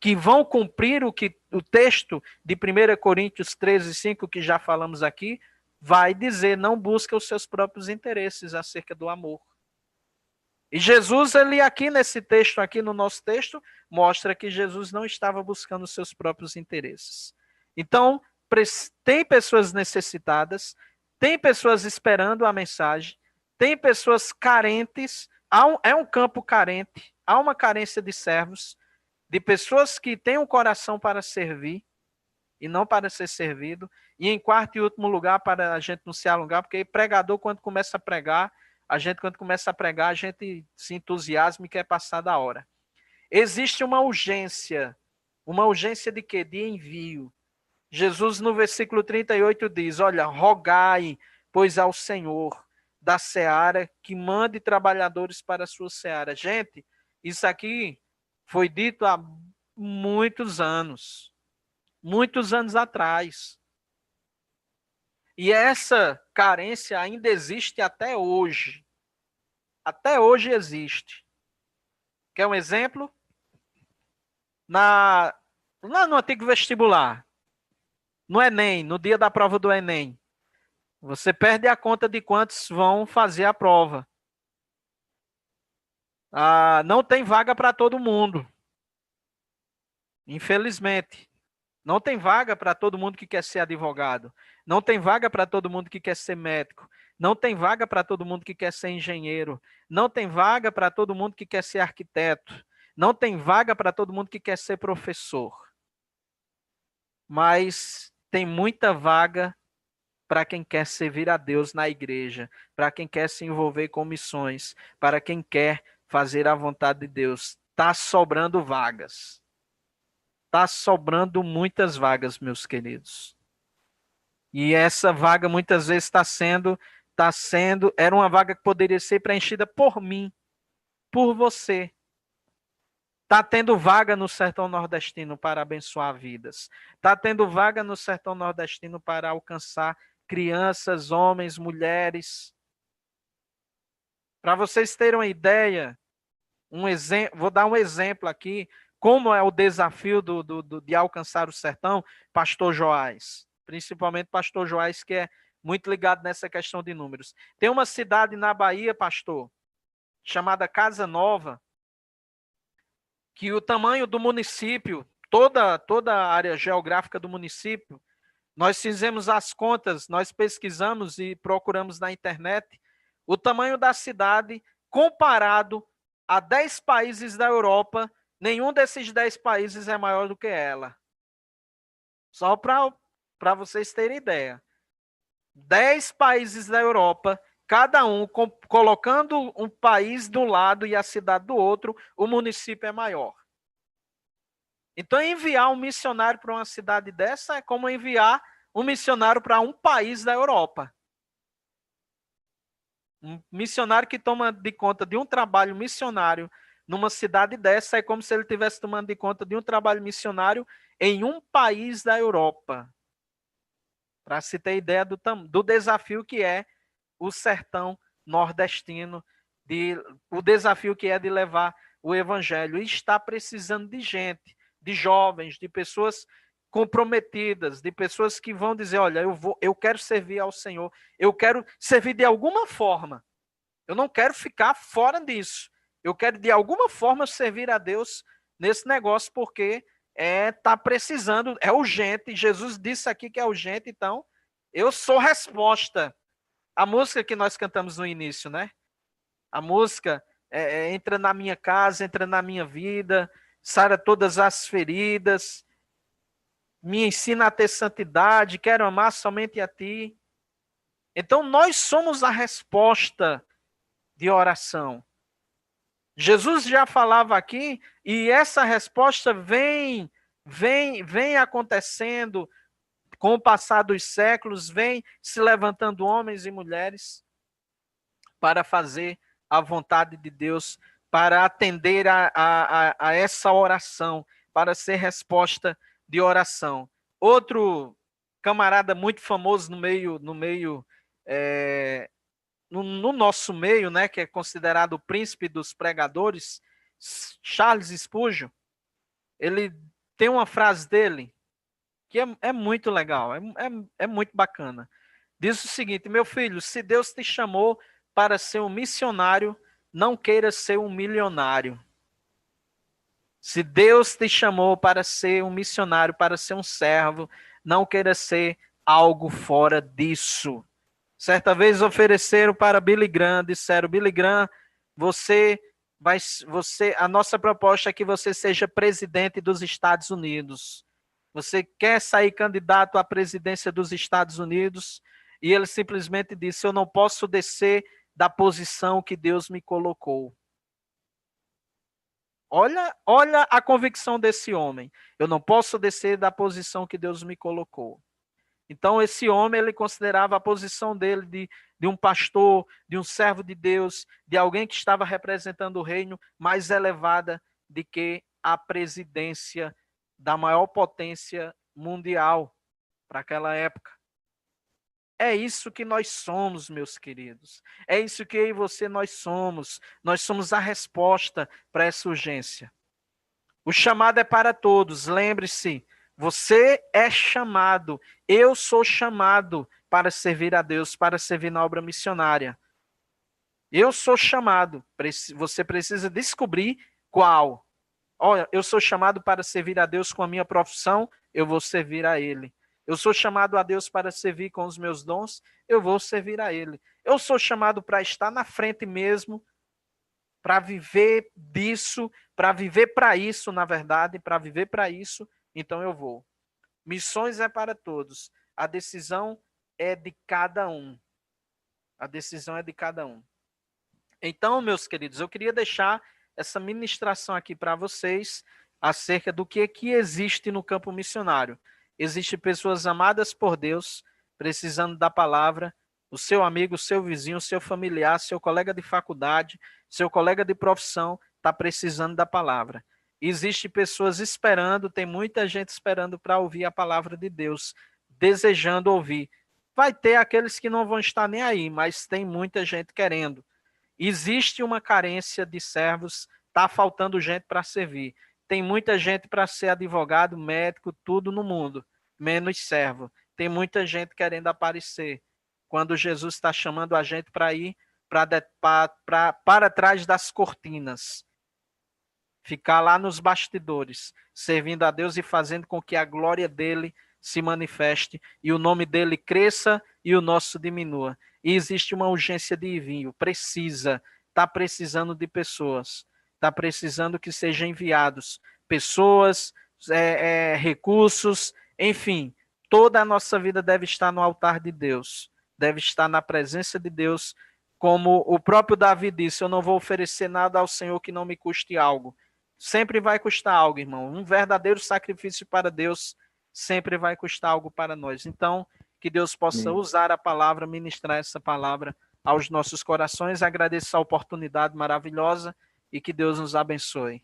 Speaker 4: que vão cumprir o que o texto de 1 Coríntios 13:5, que já falamos aqui, vai dizer: não busca os seus próprios interesses acerca do amor. E Jesus, ele aqui nesse texto, aqui no nosso texto, mostra que Jesus não estava buscando os seus próprios interesses. Então, tem pessoas necessitadas, tem pessoas esperando a mensagem, tem pessoas carentes, é um campo carente, há uma carência de servos, de pessoas que têm um coração para servir e não para ser servido. E em quarto e último lugar, para a gente não se alongar, porque pregador, quando começa a pregar, a gente se entusiasma e quer passar da hora. Existe uma urgência de quê? De envio. Jesus, no versículo 38, diz: olha, rogai, pois ao Senhor da seara que mande trabalhadores para a sua seara. Gente, isso aqui foi dito há muitos anos atrás. E essa carência ainda existe até hoje. Até hoje existe. Quer um exemplo? Lá no antigo vestibular, no Enem, no dia da prova do Enem, você perde a conta de quantos vão fazer a prova. Não tem vaga para todo mundo. Infelizmente. Não tem vaga para todo mundo que quer ser advogado. Não tem vaga para todo mundo que quer ser médico. Não tem vaga para todo mundo que quer ser engenheiro. Não tem vaga para todo mundo que quer ser arquiteto. Não tem vaga para todo mundo que quer ser professor. Mas tem muita vaga para quem quer servir a Deus na igreja, para quem quer se envolver com missões, para quem quer fazer a vontade de Deus. Está sobrando vagas. Está sobrando muitas vagas, meus queridos. E essa vaga muitas vezes era uma vaga que poderia ser preenchida por mim, por você. Está tendo vaga no sertão nordestino para abençoar vidas. Está tendo vaga no sertão nordestino para alcançar crianças, homens, mulheres. Para vocês terem uma ideia, vou dar um exemplo aqui. Como é o desafio de alcançar o sertão? Pastor Joás, principalmente Pastor Joás, que é muito ligado nessa questão de números. Tem uma cidade na Bahia, pastor, chamada Casa Nova, que o tamanho do município, toda a área geográfica do município, nós fizemos as contas, nós pesquisamos e procuramos na internet, o tamanho da cidade comparado a 10 países da Europa. Nenhum desses 10 países é maior do que ela. Só para vocês terem ideia. 10 países da Europa, cada um colocando um país de um lado e a cidade do outro, o município é maior. Então, enviar um missionário para uma cidade dessa é como enviar um missionário para um país da Europa. Um missionário que toma de conta de um trabalho missionário numa cidade dessa é como se ele estivesse tomando de conta de um trabalho missionário em um país da Europa. Para se ter ideia do desafio que é o sertão nordestino, o desafio que é de levar o evangelho. E está precisando de gente, de jovens, de pessoas comprometidas, de pessoas que vão dizer: olha, eu quero servir ao Senhor, eu quero servir de alguma forma. Eu não quero ficar fora disso. Eu quero, de alguma forma, servir a Deus nesse negócio, porque está precisando, é urgente. Jesus disse aqui que é urgente, então eu sou resposta. A música que nós cantamos no início, né? A música entra na minha casa, entra na minha vida, sara todas as feridas, me ensina a ter santidade, quero amar somente a ti. Então, nós somos a resposta de oração. Jesus já falava aqui, e essa resposta vem acontecendo com o passar dos séculos, vem se levantando homens e mulheres para fazer a vontade de Deus para atender a essa oração, para ser resposta de oração. Outro camarada muito famoso no nosso meio, né, que é considerado o príncipe dos pregadores, Charles Spurgeon, ele tem uma frase dele que é muito legal, é muito bacana. Diz o seguinte: meu filho, se Deus te chamou para ser um missionário, não queira ser um milionário. Se Deus te chamou para ser um missionário, para ser um servo, não queira ser algo fora disso. Certa vez ofereceram para Billy Graham, disseram: Billy Graham, a nossa proposta é que você seja presidente dos Estados Unidos. Você quer sair candidato à presidência dos Estados Unidos? E ele simplesmente disse: eu não posso descer da posição que Deus me colocou. Olha a convicção desse homem. Eu não posso descer da posição que Deus me colocou. Então, esse homem, ele considerava a posição dele de um pastor, de um servo de Deus, de alguém que estava representando o reino, mais elevada do que a presidência da maior potência mundial para aquela época. É isso que nós somos, meus queridos. É isso que eu e você nós somos. Nós somos a resposta para essa urgência. O chamado é para todos. Lembre-se, você é chamado. Eu sou chamado para servir a Deus, para servir na obra missionária. Eu sou chamado. Você precisa descobrir qual. Olha, eu sou chamado para servir a Deus com a minha profissão, eu vou servir a Ele. Eu sou chamado a Deus para servir com os meus dons, eu vou servir a Ele. Eu sou chamado para estar na frente mesmo, para viver disso, para viver para isso, na verdade, para viver para isso, então eu vou. Missões é para todos. A decisão é de cada um. A decisão é de cada um. Então, meus queridos, eu queria deixar essa ministração aqui para vocês acerca do que existe no campo missionário. Existem pessoas amadas por Deus, precisando da palavra, o seu amigo, o seu vizinho, o seu familiar, seu colega de faculdade, seu colega de profissão está precisando da palavra. Existem pessoas esperando, tem muita gente esperando para ouvir a palavra de Deus, desejando ouvir. Vai ter aqueles que não vão estar nem aí, mas tem muita gente querendo. Existe uma carência de servos, está faltando gente para servir. Tem muita gente para ser advogado, médico, tudo no mundo, menos servo. Tem muita gente querendo aparecer. Quando Jesus está chamando a gente para ir para trás das cortinas. Ficar lá nos bastidores, servindo a Deus e fazendo com que a glória dele se manifeste e o nome dele cresça e o nosso diminua. E existe uma urgência de envio, está precisando de pessoas, está precisando que sejam enviados pessoas, recursos, enfim, toda a nossa vida deve estar no altar de Deus, deve estar na presença de Deus, como o próprio Davi disse: eu não vou oferecer nada ao Senhor que não me custe algo. Sempre vai custar algo, irmão. Um verdadeiro sacrifício para Deus sempre vai custar algo para nós. Então, que Deus possa usar a palavra, ministrar essa palavra aos nossos corações. Agradeço a oportunidade maravilhosa e que Deus nos abençoe.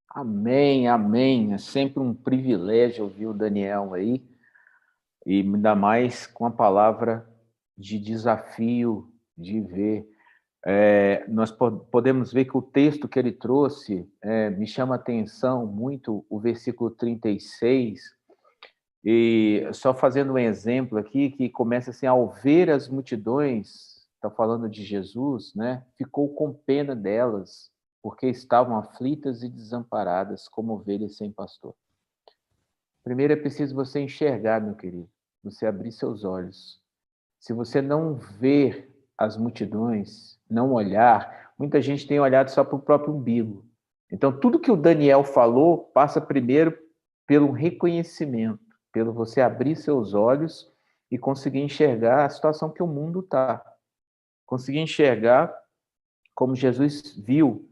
Speaker 5: Amém, amém. É sempre um privilégio ouvir o Daniel aí, e ainda mais com a palavra de desafio, de ver. Nós podemos ver que o texto que ele trouxe me chama a atenção muito, o versículo 36, e só fazendo um exemplo aqui, que começa assim: ao ver as multidões, está falando de Jesus, né? Ficou com pena delas, porque estavam aflitas e desamparadas, como ovelhas sem pastor. Primeiro é preciso você enxergar, meu querido, você abrir seus olhos. Se você não ver as multidões, não olhar, muita gente tem olhado só para o próprio umbigo. Então, tudo que o Daniel falou passa primeiro pelo reconhecimento, pelo você abrir seus olhos e conseguir enxergar a situação que o mundo está. Conseguir enxergar como Jesus viu.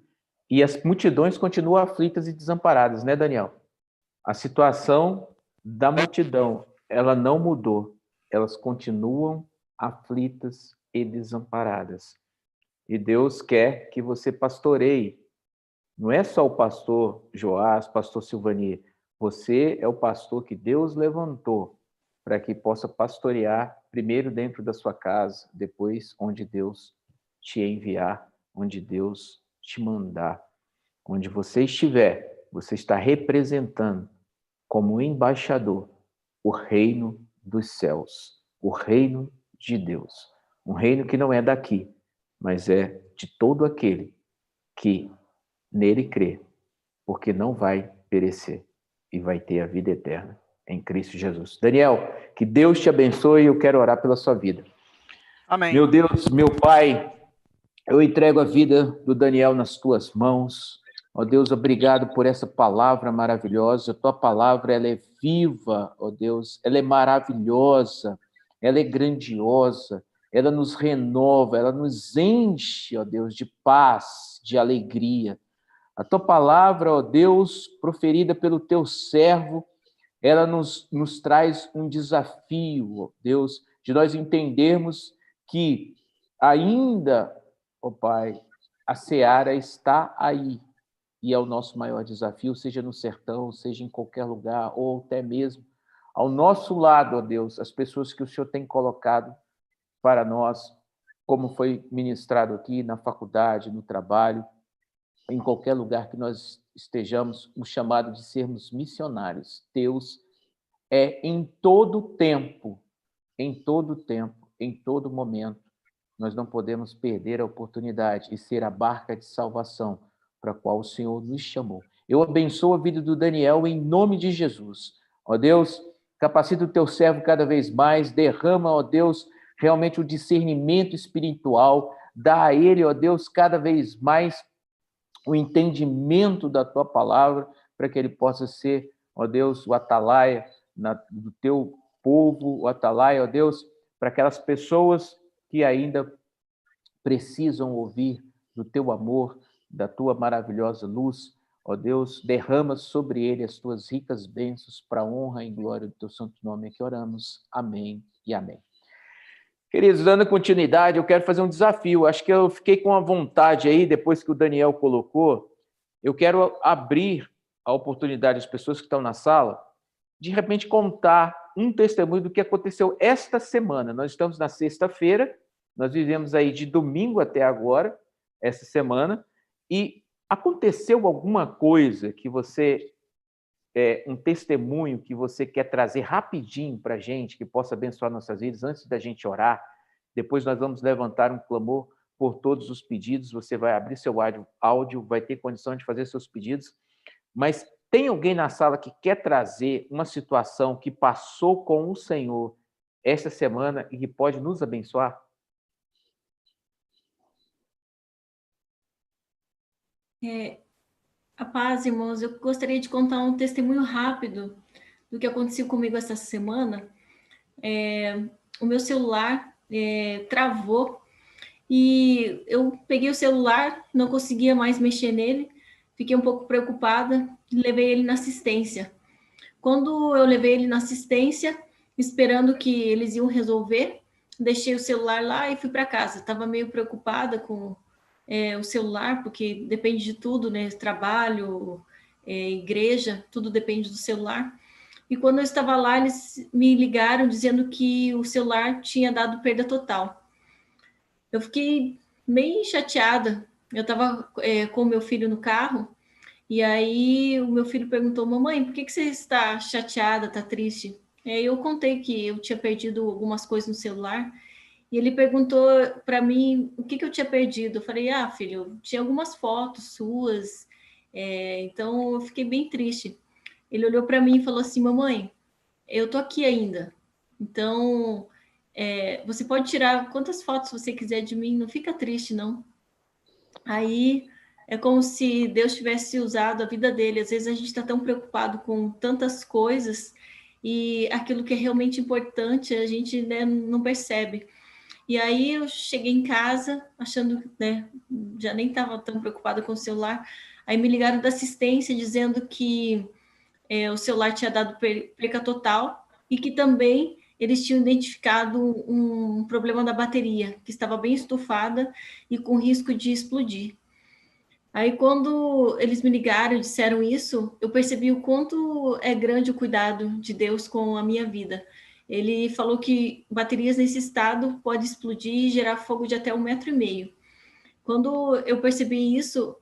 Speaker 5: E as multidões continuam aflitas e desamparadas, né, Daniel? A situação da multidão, ela não mudou. Elas continuam aflitas e desamparadas. E Deus quer que você pastoreie. Não é só o pastor Joás, pastor Silvani. Você é o pastor que Deus levantou para que possa pastorear primeiro dentro da sua casa, depois onde Deus te enviar, onde Deus te mandar. Onde você estiver, você está representando como embaixador o reino dos céus, o reino de Deus. Um reino que não é daqui, mas é de todo aquele que nele crê, porque não vai perecer e vai ter a vida eterna em Cristo Jesus. Daniel, que Deus te abençoe e eu quero orar pela sua vida.
Speaker 4: Amém.
Speaker 5: Meu Deus, meu Pai, eu entrego a vida do Daniel nas tuas mãos. Ó Deus, obrigado por essa palavra maravilhosa. A tua palavra, ela é viva, ó Deus, ela é maravilhosa, ela é grandiosa, ela nos renova, ela nos enche, ó Deus, de paz, de alegria. A tua palavra, ó Deus, proferida pelo teu servo, ela nos traz um desafio, ó Deus, de nós entendermos que ainda, ó Pai, a seara está aí, e é o nosso maior desafio, seja no sertão, seja em qualquer lugar, ou até mesmo ao nosso lado, ó Deus, as pessoas que o Senhor tem colocado para nós, como foi ministrado aqui na faculdade, no trabalho, em qualquer lugar que nós estejamos, o chamado de sermos missionários. Deus é em todo tempo, em todo momento. Nós não podemos perder a oportunidade e ser a barca de salvação para a qual o Senhor nos chamou. Eu abençoo a vida do Daniel em nome de Jesus. Ó Deus, capacita o teu servo cada vez mais, derrama, ó Deus, realmente o discernimento espiritual, dá a ele, ó Deus, cada vez mais o entendimento da tua palavra, para que ele possa ser, ó Deus, o atalaia do teu povo, o atalaia, ó Deus, para aquelas pessoas que ainda precisam ouvir do teu amor, da tua maravilhosa luz. Ó Deus, derrama sobre ele as tuas ricas bênçãos para a honra e glória do teu santo nome, é que oramos. Amém e amém. Queridos, dando continuidade, eu quero fazer um desafio. Acho que eu fiquei com a vontade aí, depois que o Daniel colocou, eu quero abrir a oportunidade às pessoas que estão na sala, de repente contar um testemunho do que aconteceu esta semana. Nós estamos na sexta-feira, nós vivemos aí de domingo até agora, essa semana, e aconteceu alguma coisa que você, um testemunho que você quer trazer rapidinho para a gente, que possa abençoar nossas vidas, antes da gente orar. Depois nós vamos levantar um clamor por todos os pedidos, você vai abrir seu áudio, vai ter condição de fazer seus pedidos, mas tem alguém na sala que quer trazer uma situação que passou com o Senhor esta semana e que pode nos abençoar?
Speaker 6: A paz, irmãos, eu gostaria de contar um testemunho rápido do que aconteceu comigo essa semana. O meu celular travou e eu peguei o celular, não conseguia mais mexer nele, fiquei um pouco preocupada e levei ele na assistência. Quando eu levei ele na assistência, esperando que eles iam resolver, deixei o celular lá e fui para casa. Estava meio preocupada com o celular, porque depende de tudo, né? Trabalho, igreja, tudo depende do celular. E quando eu estava lá, eles me ligaram dizendo que o celular tinha dado perda total. Eu fiquei meio chateada. Eu estava com o meu filho no carro, e aí o meu filho perguntou: mamãe, por que você está chateada, está triste? Eu contei que eu tinha perdido algumas coisas no celular, e ele perguntou para mim o que eu tinha perdido. Eu falei: filho, tinha algumas fotos suas, então eu fiquei bem triste. Ele olhou para mim e falou assim: mamãe, eu tô aqui ainda, então você pode tirar quantas fotos você quiser de mim, não fica triste, não. Aí é como se Deus tivesse usado a vida dele. Às vezes a gente está tão preocupado com tantas coisas e aquilo que é realmente importante a gente, né, não percebe. E aí eu cheguei em casa achando, né, já nem estava tão preocupada com o celular. Aí me ligaram da assistência dizendo que o celular tinha dado perca total e que também eles tinham identificado um problema da bateria, que estava bem estufada e com risco de explodir. Aí, quando eles me ligaram e disseram isso, eu percebi o quanto é grande o cuidado de Deus com a minha vida. Ele falou que baterias nesse estado pode explodir e gerar fogo de até 1,5 metro. Quando eu percebi isso,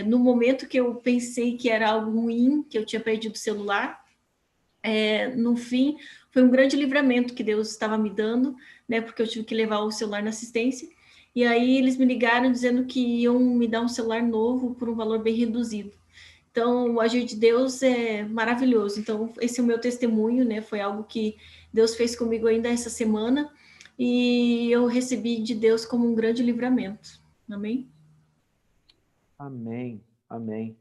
Speaker 6: no momento que eu pensei que era algo ruim, que eu tinha perdido o celular, no fim, foi um grande livramento que Deus estava me dando, né? Porque eu tive que levar o celular na assistência. E aí eles me ligaram dizendo que iam me dar um celular novo por um valor bem reduzido. Então, o agir de Deus é maravilhoso. Então, esse é o meu testemunho, né? Foi algo que Deus fez comigo ainda essa semana e eu recebi de Deus como um grande livramento. Amém?
Speaker 5: Amém, amém.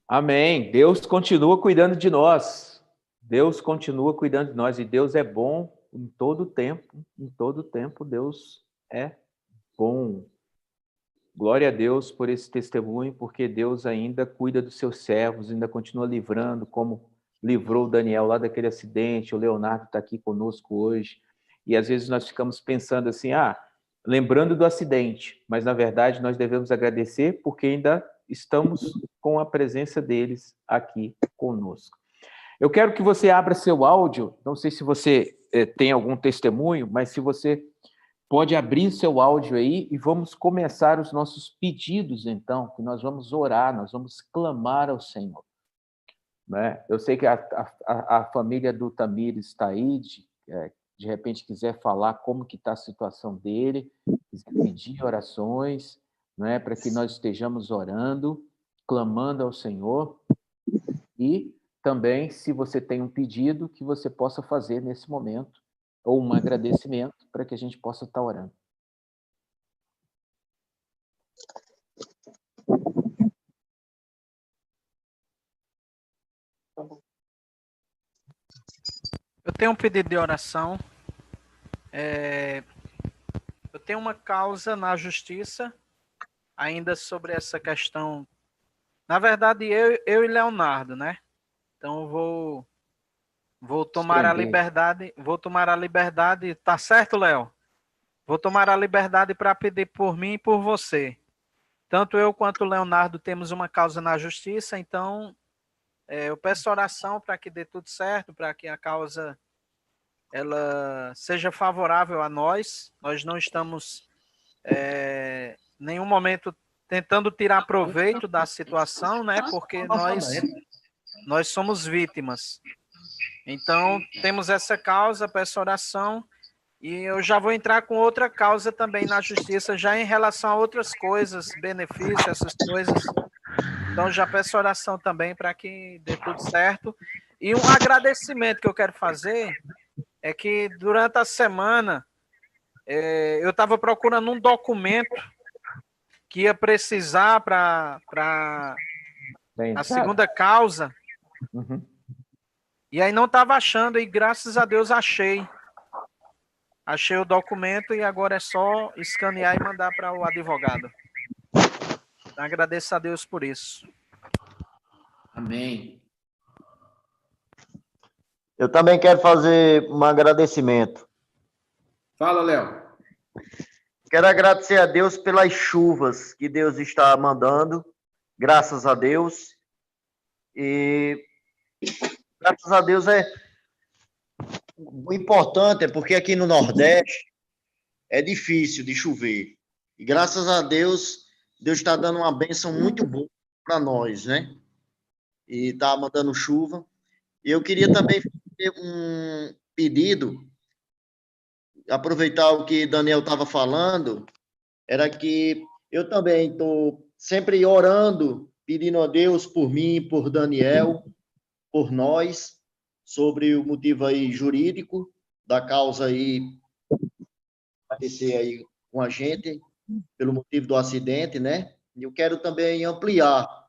Speaker 5: Amém. Deus continua cuidando de nós. Deus continua cuidando de nós. E Deus é bom em todo tempo. Em todo tempo, Deus é bom. Glória a Deus por esse testemunho, porque Deus ainda cuida dos seus servos, ainda continua livrando, como livrou o Daniel lá daquele acidente. O Leonardo está aqui conosco hoje. E às vezes nós ficamos pensando assim, lembrando do acidente, mas na verdade nós devemos agradecer porque ainda estamos com a presença deles aqui conosco. Eu quero que você abra seu áudio, não sei se você tem algum testemunho, mas se você pode abrir seu áudio aí e vamos começar os nossos pedidos, então, que nós vamos orar, nós vamos clamar ao Senhor. Né? Eu sei que a família do Tamires está aí, de repente quiser falar como que está a situação dele, quiser pedir orações, né, para que nós estejamos orando, clamando ao Senhor, e também, se você tem um pedido, que você possa fazer nesse momento, ou um agradecimento, para que a gente possa estar orando.
Speaker 4: Eu tenho um pedido de oração. Eu tenho uma causa na justiça ainda sobre essa questão. Na verdade, eu e Leonardo, né? Então, vou tomar a liberdade. Vou tomar a liberdade. Tá certo, Léo? Vou tomar a liberdade para pedir por mim e por você. Tanto eu quanto o Leonardo temos uma causa na justiça, então eu peço oração para que dê tudo certo, para que a causa ela seja favorável a nós. Nós não estamos em nenhum momento tentando tirar proveito da situação, né? Porque nós somos vítimas. Então, temos essa causa, peço oração, e eu já vou entrar com outra causa também na justiça, já em relação a outras coisas, benefícios, essas coisas. Então, já peço oração também para que dê tudo certo. E um agradecimento que eu quero fazer é que durante a semana eu estava procurando um documento que ia precisar para a segunda causa.
Speaker 5: Uhum.
Speaker 4: E aí não estava achando, e graças a Deus achei. Achei o documento e agora é só escanear e mandar para o advogado. Então, agradeço a Deus por isso.
Speaker 1: Amém.
Speaker 7: Eu também quero fazer um agradecimento.
Speaker 1: Fala, Léo.
Speaker 7: Quero agradecer a Deus pelas chuvas que Deus está mandando, graças a Deus. E graças a Deus o importante é porque aqui no Nordeste é difícil de chover. E graças a Deus, Deus está dando uma bênção muito boa para nós, né? E está mandando chuva. E eu queria também fazer um pedido, aproveitar o que Daniel estava falando, era que eu também estou sempre orando, pedindo a Deus por mim, por Daniel, por nós, sobre o motivo aí jurídico da causa aí, aparecer aí com a gente, pelo motivo do acidente, né? E eu quero também ampliar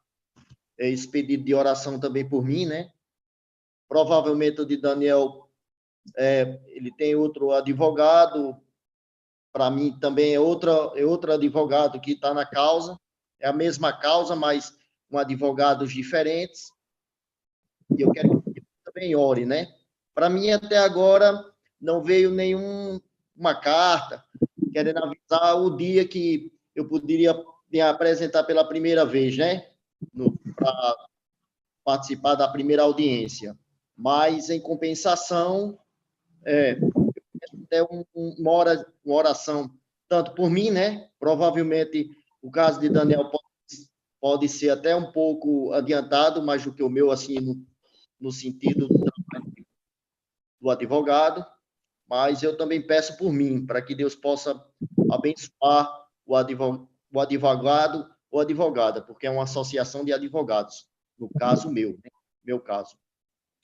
Speaker 7: esse pedido de oração também por mim, né? Provavelmente o de Daniel, ele tem outro advogado, para mim também é outro advogado que está na causa, é a mesma causa, mas com advogados diferentes, e eu quero que você também ore, né? Para mim, até agora, não veio nenhuma carta querendo avisar o dia que eu poderia me apresentar pela primeira vez, né? Para participar da primeira audiência. Mas, em compensação, até uma oração, tanto por mim, né? Provavelmente, o caso de Daniel pode ser até um pouco adiantado, mais do que o meu, assim, no sentido do advogado, mas eu também peço por mim, para que Deus possa abençoar o advogado ou advogada, porque é uma associação de advogados, no caso meu, né? Meu caso.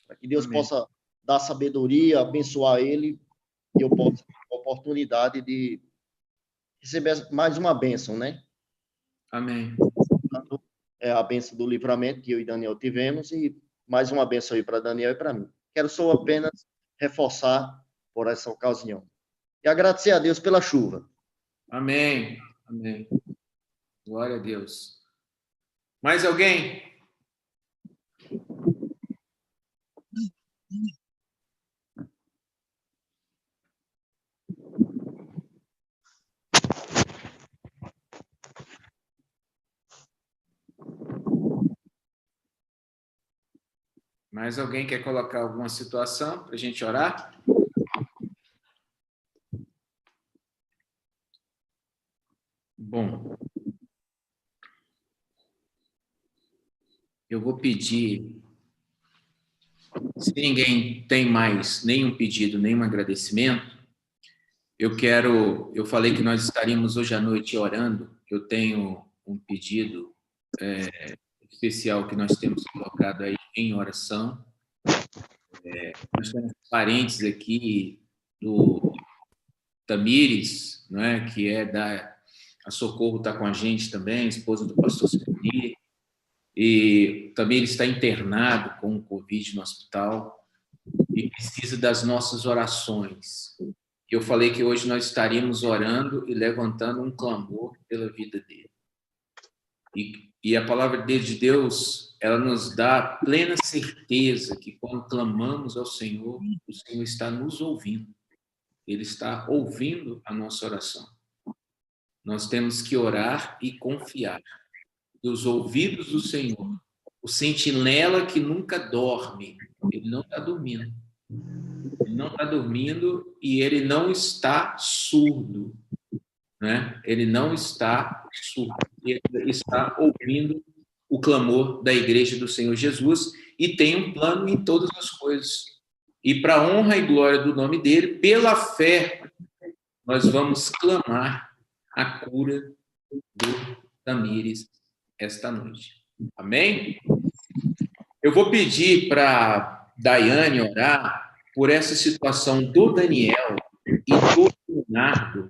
Speaker 7: Para que Deus
Speaker 1: Amém.
Speaker 7: possa dar sabedoria, abençoar ele, e eu possa ter a oportunidade de receber mais uma bênção, né?
Speaker 1: Amém.
Speaker 7: É a bênção do livramento que eu e Daniel tivemos, e mais uma bênção aí para Daniel e para mim. Quero só apenas reforçar por essa ocasião. E agradecer a Deus pela chuva.
Speaker 1: Amém. Amém. Glória a Deus. Mais alguém? Mais alguém quer colocar alguma situação para a gente orar? Bom, eu vou pedir, se ninguém tem mais nenhum pedido, nenhum agradecimento, eu falei que nós estaríamos hoje à noite orando, eu tenho um pedido especial que nós temos colocado aí em oração. Nós temos parentes aqui do Tamires, não é? Que é a Socorro está com a gente também, esposa do pastor Sirni, e Tamires está internado com o Covid no hospital e precisa das nossas orações. Eu falei que hoje nós estaríamos orando e levantando um clamor pela vida dele. E a palavra de Deus, ela nos dá plena certeza que quando clamamos ao Senhor, o Senhor está nos ouvindo. Ele está ouvindo a nossa oração. Nós temos que orar e confiar. E os ouvidos do Senhor, o sentinela que nunca dorme, ele não está dormindo. Ele não está dormindo e ele não está surdo, né? Ele não está surdo. Ele está ouvindo o clamor da igreja do Senhor Jesus e tem um plano em todas as coisas. E para a honra e glória do nome dele, pela fé, nós vamos clamar a cura do Tamires esta noite. Amém? Eu vou pedir para Daiane orar por essa situação do Daniel e do Leonardo,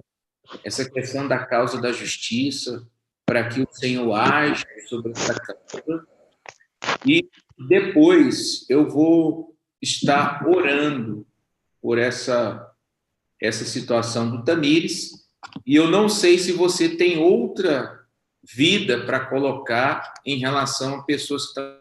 Speaker 1: essa questão da causa da justiça, para que o Senhor age sobre essa causa. E depois eu vou estar orando por essa situação do Tamires. E eu não sei se você tem outra vida para colocar em relação a pessoas que estão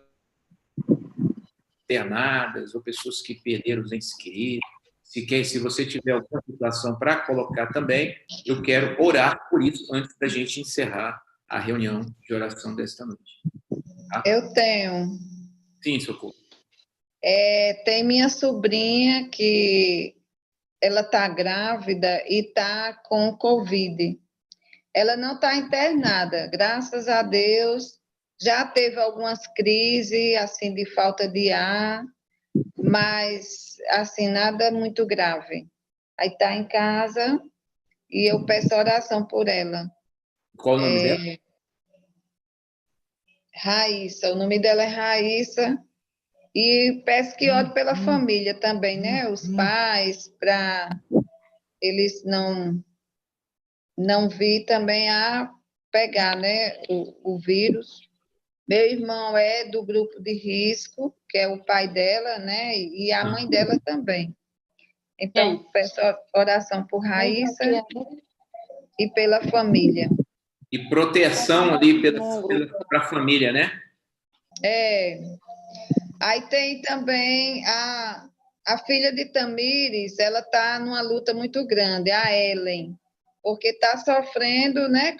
Speaker 1: internadas ou pessoas que perderam os entes queridos. Se você tiver alguma situação para colocar também, eu quero orar por isso antes da gente encerrar a reunião de oração desta noite. Tá?
Speaker 3: Eu tenho.
Speaker 1: Sim, Socorro.
Speaker 3: Tem minha sobrinha que ela está grávida e está com Covid. Ela não está internada, graças a Deus. Já teve algumas crises, assim, de falta de ar, mas, assim, nada muito grave. Aí está em casa e eu peço oração por ela.
Speaker 1: Qual o nome dela?
Speaker 3: Raíssa, o nome dela é Raíssa. E peço que ore pela família também, né? Os pais, para eles não vir também a pegar, né, o vírus. Meu irmão é do grupo de risco, que é o pai dela, né, e a mãe dela também. Então, peço oração por Raíssa e pela família.
Speaker 1: E proteção ali para a família, né?
Speaker 3: Aí tem também a a filha de Tamires, ela está numa luta muito grande, a Ellen, porque está sofrendo, né,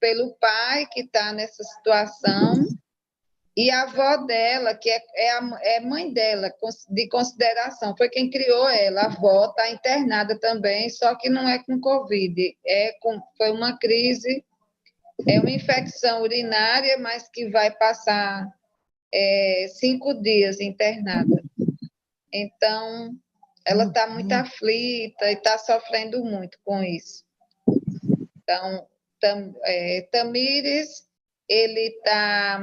Speaker 3: pelo pai que está nessa situação, e a avó dela, que é mãe dela, de consideração, foi quem criou ela. A avó está internada também, só que não é com Covid, foi uma crise, é uma infecção urinária, mas que vai passar 5 dias internada. Então, ela está muito aflita e está sofrendo muito com isso. Então, Tamires, ele está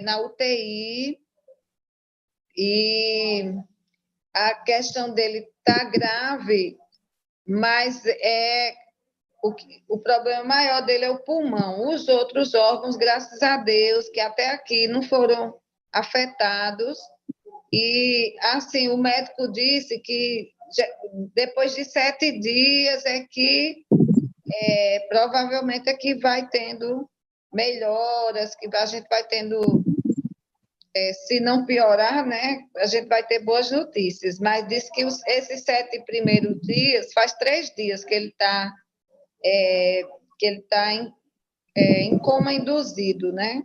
Speaker 3: na UTI, e a questão dele está grave, mas o problema maior dele é o pulmão. Os outros órgãos, graças a Deus, que até aqui não foram afetados. E, assim, o médico disse que depois de 7 dias provavelmente é que vai tendo melhoras, que a gente vai tendo, se não piorar, né, a gente vai ter boas notícias. Mas diz que esses 7 primeiros dias, faz 3 dias que ele está em coma induzido, né?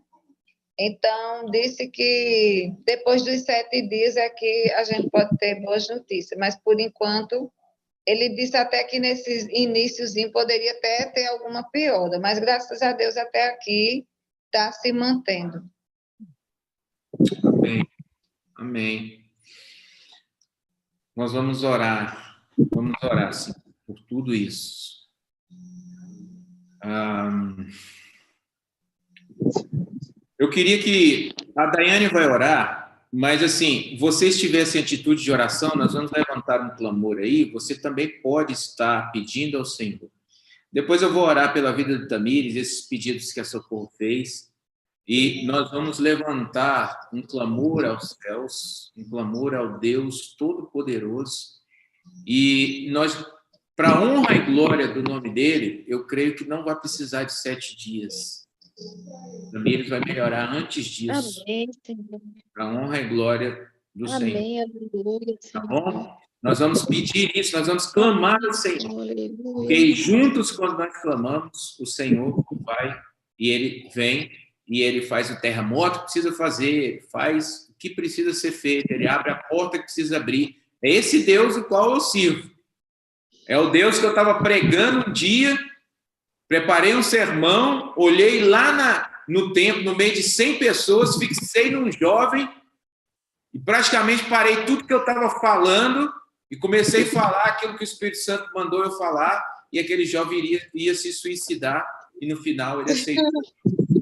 Speaker 3: Então, disse que depois dos 7 dias é que a gente pode ter boas notícias, mas, por enquanto, ele disse até que nesses iníciozinho poderia até ter alguma piora, mas, graças a Deus, até aqui está se mantendo.
Speaker 1: Amém. Amém. Nós vamos orar, sim, por tudo isso. Eu queria que a Daiane vai orar, mas, assim, vocês tivessem atitude de oração, nós vamos levantar um clamor aí, você também pode estar pedindo ao Senhor. Depois eu vou orar pela vida de Tamires, esses pedidos que a Socorro fez, e nós vamos levantar um clamor aos céus, um clamor ao Deus Todo-Poderoso, e nós, para a honra e glória do nome dele, eu creio que não vai precisar de 7 dias. Tamires vai melhorar antes disso.
Speaker 8: Amém, Senhor.
Speaker 1: Para a honra e glória do
Speaker 8: Amém,
Speaker 1: Senhor.
Speaker 8: aleluia,
Speaker 1: Tá
Speaker 8: Senhor.
Speaker 1: bom? Nós vamos pedir isso, nós vamos clamar ao Senhor.
Speaker 8: Aleluia.
Speaker 1: Porque juntos, quando nós clamamos, o Senhor vai e ele vem e ele faz o terremoto que precisa fazer, faz o que precisa ser feito, ele abre a porta que precisa abrir. É esse Deus o qual eu sirvo. É o Deus que eu estava pregando um dia, preparei um sermão, olhei lá no templo, no meio de 100 pessoas, fixei num jovem e praticamente parei tudo que eu estava falando e comecei a falar aquilo que o Espírito Santo mandou eu falar, e aquele jovem iria se suicidar, e no final ele aceitou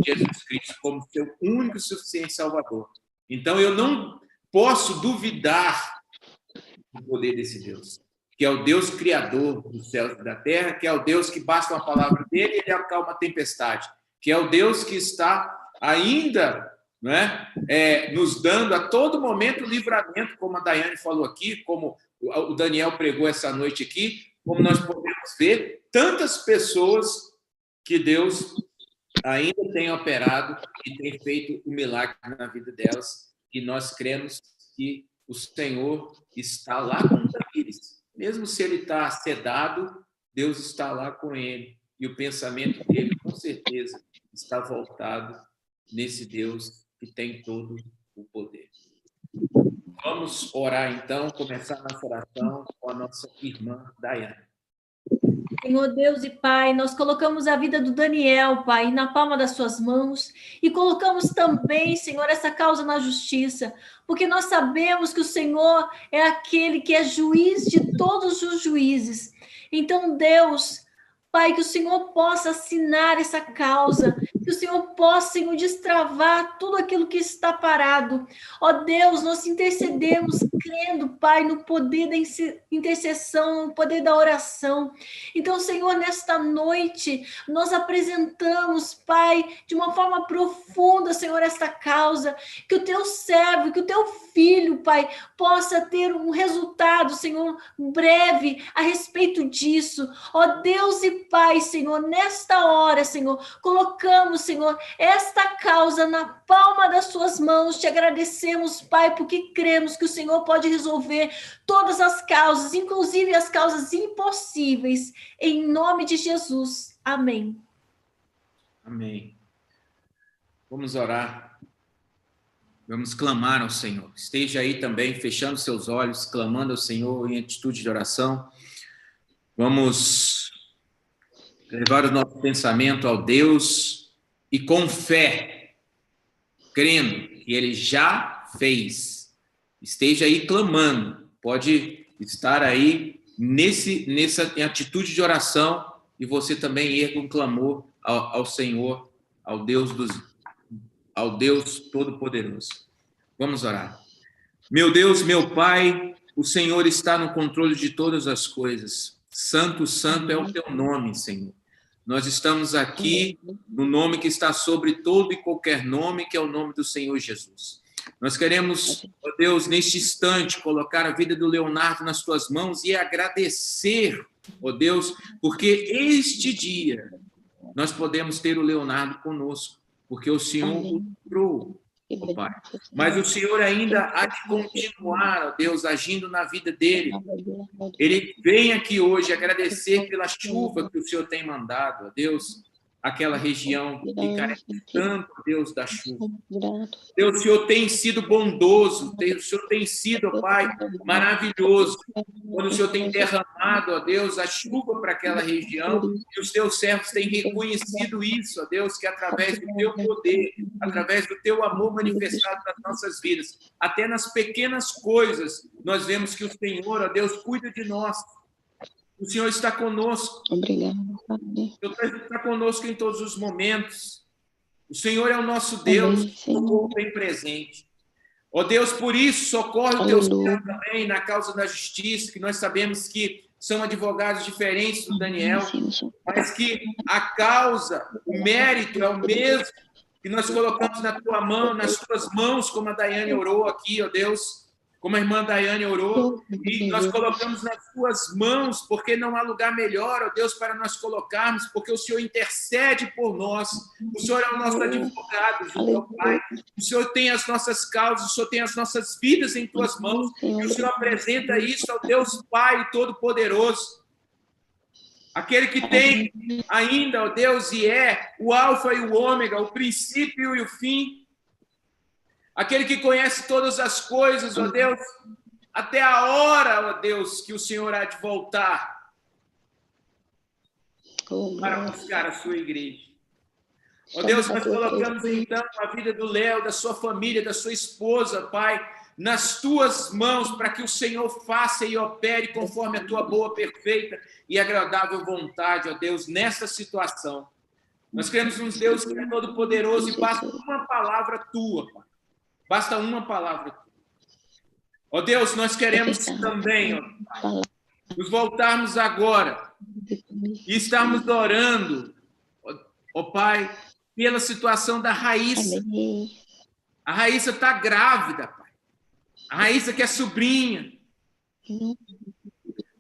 Speaker 1: Jesus Cristo como seu único e suficiente Salvador. Então eu não posso duvidar do poder desse Deus, que é o Deus criador dos céus e da terra, que é o Deus que basta uma palavra dele e ele acalma a tempestade, que é o Deus que está ainda, né, nos dando a todo momento livramento, como a Daiane falou aqui, como o Daniel pregou essa noite aqui, como nós podemos ver tantas pessoas que Deus ainda tem operado e tem feito um milagre na vida delas, e nós cremos que o Senhor está lá com Tamires. Mesmo se ele está sedado, Deus está lá com ele. E o pensamento dele, com certeza, está voltado nesse Deus que tem todo o poder. Vamos orar, então, começar nossa oração com a nossa irmã Daiane.
Speaker 6: Senhor Deus e Pai, nós colocamos a vida do Daniel, Pai, na palma das suas mãos e colocamos também, Senhor, essa causa na justiça, porque nós sabemos que o Senhor é aquele que é juiz de todos os juízes. Então, Deus, Pai, que o Senhor possa assinar essa causa, que o Senhor possa, Senhor, destravar tudo aquilo que está parado. Ó Deus, nós intercedemos crendo, Pai, no poder da intercessão, no poder da oração. Então, Senhor, nesta noite, nós apresentamos, Pai, de uma forma profunda, Senhor, esta causa, que o teu servo, que o teu filho, Pai, possa ter um resultado, Senhor, breve a respeito disso. Ó Deus e Pai, Senhor, nesta hora, Senhor, colocamos, Senhor, esta causa na palma das suas mãos. Te agradecemos, Pai, porque cremos que o Senhor pode resolver todas as causas, inclusive as causas impossíveis, em nome de Jesus. Amém.
Speaker 1: Amém. Vamos orar. Vamos clamar ao Senhor. Esteja aí também, fechando seus olhos, clamando ao Senhor em atitude de oração. Vamos levar o nosso pensamento ao Deus e com fé, crendo que Ele já fez. Esteja aí clamando. Pode estar aí nessa atitude de oração e você também erga um clamor ao Senhor, ao Deus Todo-Poderoso. Vamos orar. Meu Deus, meu Pai, o Senhor está no controle de todas as coisas. Santo, santo é o teu nome, Senhor. Nós estamos aqui no nome que está sobre todo e qualquer nome, que é o nome do Senhor Jesus. Nós queremos, ó Deus, neste instante, colocar a vida do Leonardo nas tuas mãos e agradecer, ó Deus, porque este dia nós podemos ter o Leonardo conosco, porque o Senhor o livrou, ó Pai. Mas o Senhor ainda há de continuar, ó Deus, agindo na vida dele. Ele vem aqui hoje agradecer pela chuva que o Senhor tem mandado, ó Deus, aquela região que carece tanto, Deus, da chuva. Deus, o Senhor tem sido bondoso, o Senhor tem sido, ó Pai, maravilhoso, quando o Senhor tem derramado, ó Deus, a chuva para aquela região, e os teus servos têm reconhecido isso, ó Deus, que através do teu poder, através do teu amor manifestado nas nossas vidas, até nas pequenas coisas, nós vemos que o Senhor, ó Deus, cuida de nós. O Senhor está conosco.
Speaker 8: Obrigada.
Speaker 1: O Senhor está conosco em todos os momentos. O Senhor é o nosso Deus, socorro bem presente. Ó Deus, por isso, socorre o teu servo também na causa da justiça, que nós sabemos que são advogados diferentes do Daniel, mas que a causa, o mérito é o mesmo, que nós colocamos na tua mão, nas tuas mãos, como a Daiane orou aqui, ó Deus, como a irmã Daiane orou, e nós colocamos nas tuas mãos, porque não há lugar melhor, ó Deus, para nós colocarmos, porque o Senhor intercede por nós, o Senhor é o nosso advogado, junto ao Pai, o Senhor tem as nossas causas, o Senhor tem as nossas vidas em tuas mãos, e o Senhor apresenta isso ao Deus Pai Todo-Poderoso, aquele que tem ainda, ó Deus, e é o Alfa e o Ômega, o princípio e o fim, aquele que conhece todas as coisas, ó Deus, até a hora, ó Deus, que o Senhor há de voltar para buscar a sua igreja. Ó Deus, nós colocamos então a vida do Léo, da sua família, da sua esposa, Pai, nas tuas mãos, para que o Senhor faça e opere conforme a tua boa, perfeita e agradável vontade, ó Deus, nessa situação. Nós queremos um Deus que é todo-poderoso e basta uma palavra tua, Pai. Basta uma palavra. Ó Deus, nós queremos também, ó, nos voltarmos agora e estarmos orando, ó Pai, pela situação da Raíssa. A Raíssa está grávida, Pai. A Raíssa que é sobrinha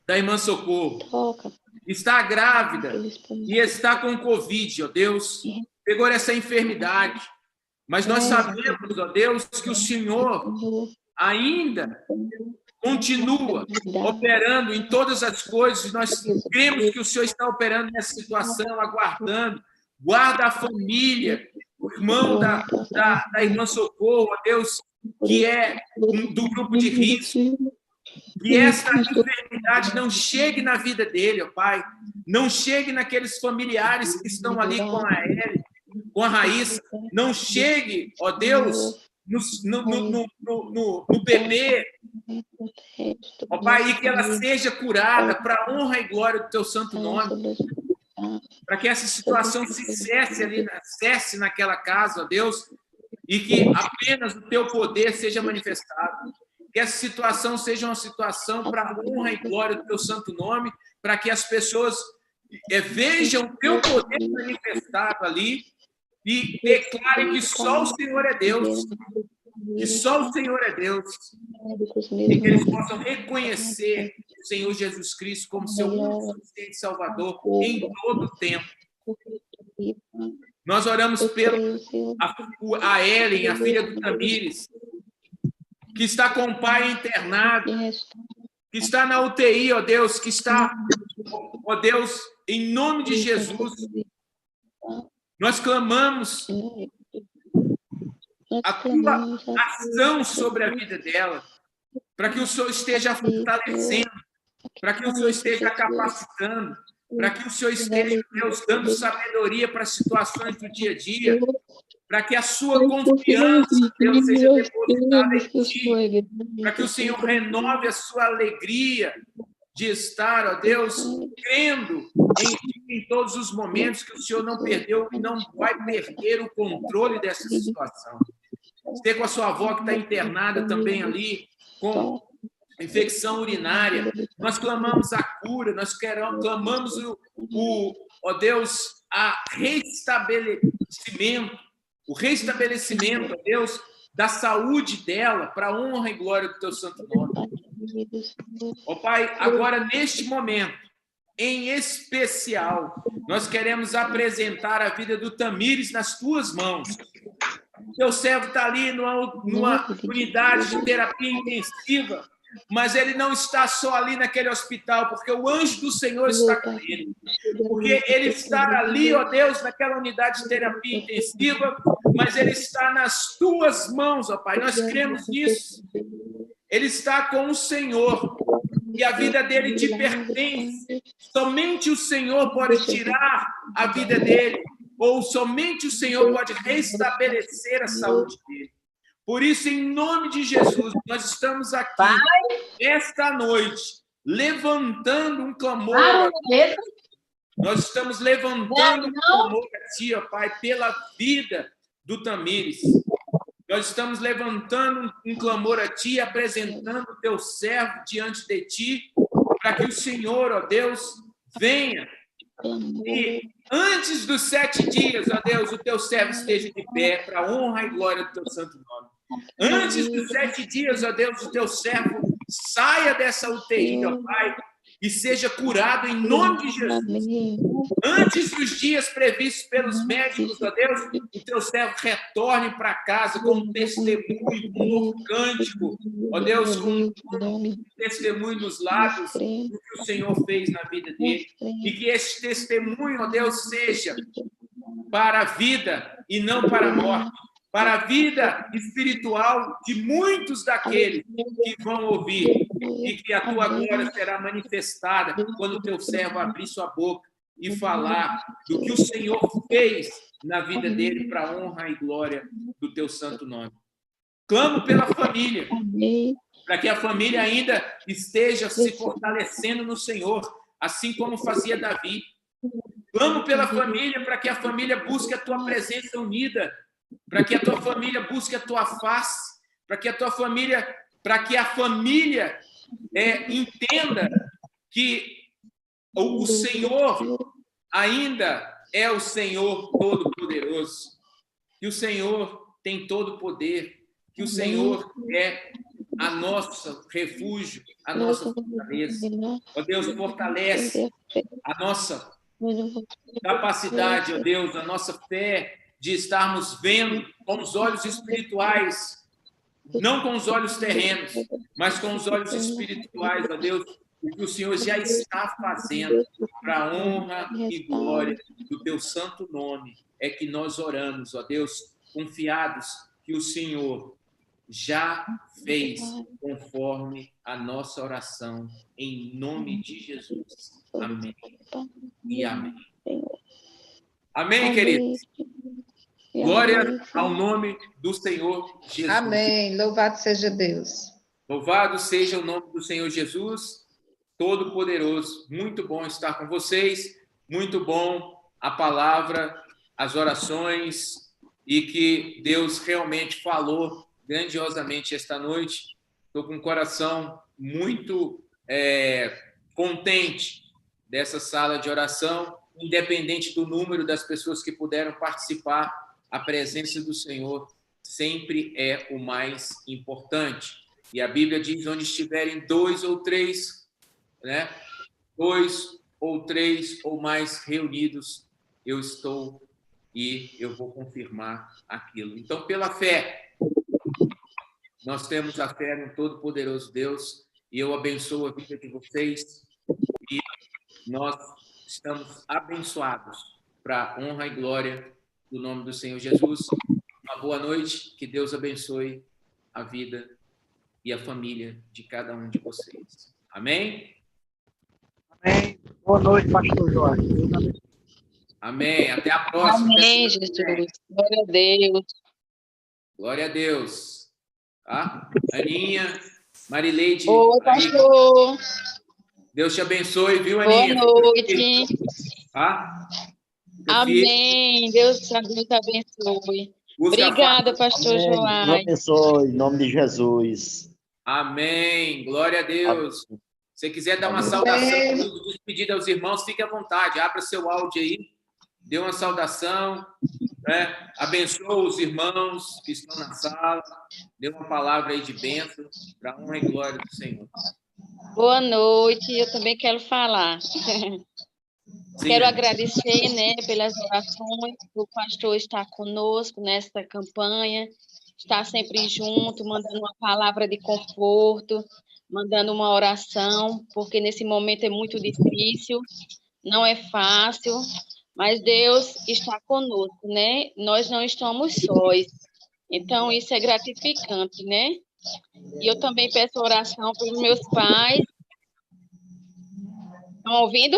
Speaker 1: da irmã Socorro. Está grávida e está com Covid, ó Deus. Pegou essa enfermidade. Mas nós sabemos, ó Deus, que o Senhor ainda continua operando em todas as coisas. Nós cremos que o Senhor está operando nessa situação, aguardando. Guarda a família, o irmão da irmã Socorro, ó Deus, que é do grupo de risco. Que essa enfermidade não chegue na vida dele, ó Pai. Não chegue naqueles familiares que estão ali com a Ellie, com a Raíssa, não chegue, ó Deus, no bebê, ó Pai, e que ela seja curada para a honra e glória do teu santo nome, para que essa situação cesse naquela casa, ó Deus, e que apenas o teu poder seja manifestado, que essa situação seja uma situação para a honra e glória do teu santo nome, para que as pessoas vejam o teu poder manifestado ali, e declarem que só o Senhor é Deus, que só o Senhor é Deus, e que eles possam reconhecer o Senhor Jesus Cristo como seu único e Salvador em todo o tempo. Nós oramos pela a Ellen, a filha do Tamires, que está com o pai internado, que está na UTI, ó Deus, que está, ó Deus, em nome de Jesus, nós clamamos a tua ação sobre a vida dela, para que o Senhor esteja fortalecendo, para que o Senhor esteja capacitando, para que o Senhor esteja, Deus, dando sabedoria para as situações do dia a dia, para que a sua confiança, Deus, seja depositada em ti, para que o Senhor renove a sua alegria de estar, ó Deus, crendo em ti em todos os momentos, que o Senhor não perdeu e não vai perder o controle dessa situação. Você com a sua avó que está internada também ali, com infecção urinária, nós clamamos a cura, nós clamamos ó Deus, o restabelecimento, ó Deus, da saúde dela, para a honra e glória do teu santo nome. Ó Pai, agora neste momento, em especial, nós queremos apresentar a vida do Tamires nas tuas mãos. Teu servo está ali numa unidade de terapia intensiva, mas ele não está só ali naquele hospital, porque o anjo do Senhor está com ele. Porque ele está ali, ó Deus, naquela unidade de terapia intensiva, mas ele está nas tuas mãos, ó Pai. Nós cremos nisso. Ele está com o Senhor e a vida dele te pertence. Somente o Senhor pode tirar a vida dele, ou somente o Senhor pode restabelecer a saúde dele. Por isso, em nome de Jesus, nós estamos aqui, esta noite, levantando um clamor. Nós estamos levantando um clamor a Ti, ó Pai, pela vida do Tamires. Nós estamos levantando um clamor a Ti, apresentando o Teu servo diante de Ti, para que o Senhor, ó Deus, venha e antes dos 7 dias, ó Deus, o Teu servo esteja de pé para a honra e glória do Teu santo nome. Antes dos 7 dias, ó Deus, o Teu servo saia dessa UTI, ó Pai, e seja curado em nome de Jesus. Antes dos dias previstos pelos médicos, ó Deus, o Teu servo retorne para casa com um testemunho, com um novo cântico, ó Deus, com um testemunho nos lábios do que o Senhor fez na vida dele. E que esse testemunho, ó Deus, seja para a vida e não para a morte, para a vida espiritual de muitos daqueles que vão ouvir, e que a tua glória será manifestada quando o teu servo abrir sua boca e falar do que o Senhor fez na vida dele para a honra e glória do teu santo nome. Clamo pela família, para que a família ainda esteja se fortalecendo no Senhor, assim como fazia Davi. Clamo pela família, para que a família busque a tua presença unida, para que a tua família busque a tua face, para que a família entenda que o Senhor ainda é o Senhor Todo-Poderoso, que o Senhor tem todo o poder, que o Senhor é a nosso refúgio, a nossa fortaleza. Ó Deus, fortalece a nossa capacidade, ó Deus, a nossa fé de estarmos vendo com os olhos espirituais, não com os olhos terrenos, mas com os olhos espirituais, ó Deus, o que o Senhor já está fazendo para a honra e glória do teu santo nome. É que nós oramos, ó Deus, confiados que o Senhor já fez conforme a nossa oração, em nome de Jesus. Amém e amém. Amém, queridos? Glória ao nome do Senhor Jesus.
Speaker 3: Amém. Louvado seja Deus.
Speaker 1: Louvado seja o nome do Senhor Jesus, Todo-Poderoso. Muito bom estar com vocês. Muito bom a palavra, as orações, e que Deus realmente falou grandiosamente esta noite. Estou com o coração muito contente dessa sala de oração, independente do número das pessoas que puderam participar. A presença do Senhor sempre é o mais importante. E a Bíblia diz: onde estiverem 2 ou 3, né? 2 ou 3 ou mais reunidos, eu estou e eu vou confirmar aquilo. Então, pela fé, nós temos a fé no Todo-Poderoso Deus e eu abençoo a vida de vocês e nós estamos abençoados para a honra e glória do nome do Senhor Jesus. Uma boa noite, que Deus abençoe a vida e a família de cada um de vocês. Amém?
Speaker 2: Amém. Boa noite, pastor Jorge. Deus abençoe.
Speaker 1: Amém. Até a próxima.
Speaker 8: Amém, Jesus. Glória a Deus.
Speaker 1: Glória a Deus. Tá? Aninha, Marileide.
Speaker 8: Oi, pastor.
Speaker 1: Deus te abençoe, viu,
Speaker 8: Boa
Speaker 1: Aninha?
Speaker 8: noite.
Speaker 1: Tá?
Speaker 8: Amém. Deus abençoe.
Speaker 1: Busca
Speaker 8: Obrigada, pastor
Speaker 7: Amém. Deus
Speaker 8: Joás.
Speaker 7: abençoe, em nome de Jesus.
Speaker 1: Amém. Glória a Deus. Se você quiser dar uma
Speaker 7: Amém.
Speaker 1: saudação, despedida aos irmãos, fique à vontade. Abra seu áudio aí. Dê uma saudação. Né? Abençoa os irmãos que estão na sala. Dê uma palavra aí de bênção para a honra e glória do Senhor.
Speaker 8: Boa noite. Eu também quero falar.
Speaker 1: Sim.
Speaker 8: Quero agradecer, né, pelas orações. O pastor está conosco nesta campanha. Está sempre junto, mandando uma palavra de conforto, mandando uma oração, porque nesse momento é muito difícil, não é fácil, mas Deus está conosco, né? Nós não estamos sós. Então, isso é gratificante, né? E eu também peço oração pelos meus pais. Estão ouvindo?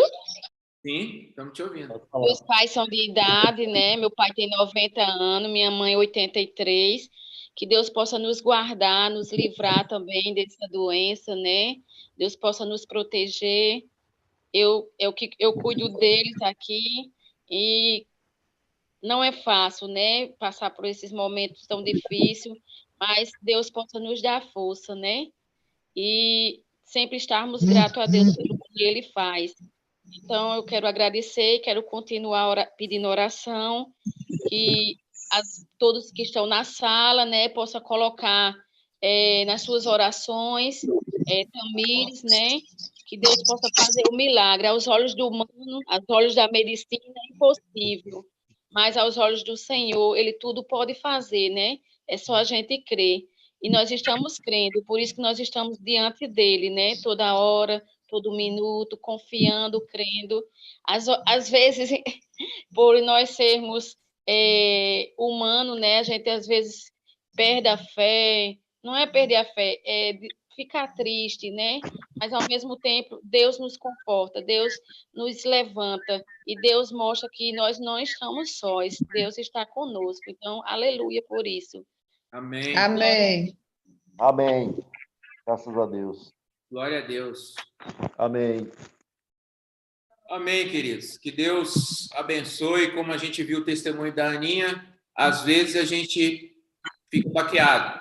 Speaker 1: Sim, estamos te ouvindo.
Speaker 8: Meus pais são de idade, né? Meu pai tem 90 anos, minha mãe 83. Que Deus possa nos guardar, nos livrar também dessa doença, né? Deus possa nos proteger. Eu cuido deles aqui e não é fácil, né? Passar por esses momentos tão difíceis, mas Deus possa nos dar força, né? E sempre estarmos gratos a Deus pelo que Ele faz. Então, eu quero agradecer, quero continuar pedindo oração, que todos que estão na sala, né, possam colocar nas suas orações, Tamires, né, que Deus possa fazer o milagre. Aos olhos do humano, aos olhos da medicina, é impossível, mas aos olhos do Senhor, Ele tudo pode fazer, né? É só a gente crer. E nós estamos crendo, por isso que nós estamos diante dEle, né, toda hora, todo minuto, confiando, crendo. Às vezes, por nós sermos humano, né? A gente às vezes perde a fé, não é perder a fé, é ficar triste, né? Mas ao mesmo tempo, Deus nos conforta, Deus nos levanta e Deus mostra que nós não estamos sós, Deus está conosco. Então, aleluia por isso.
Speaker 1: Amém.
Speaker 3: Amém.
Speaker 7: Amém. Graças a Deus.
Speaker 1: Glória a Deus.
Speaker 7: Amém.
Speaker 1: Amém, queridos. Que Deus abençoe. Como a gente viu o testemunho da Aninha, às vezes a gente fica baqueado,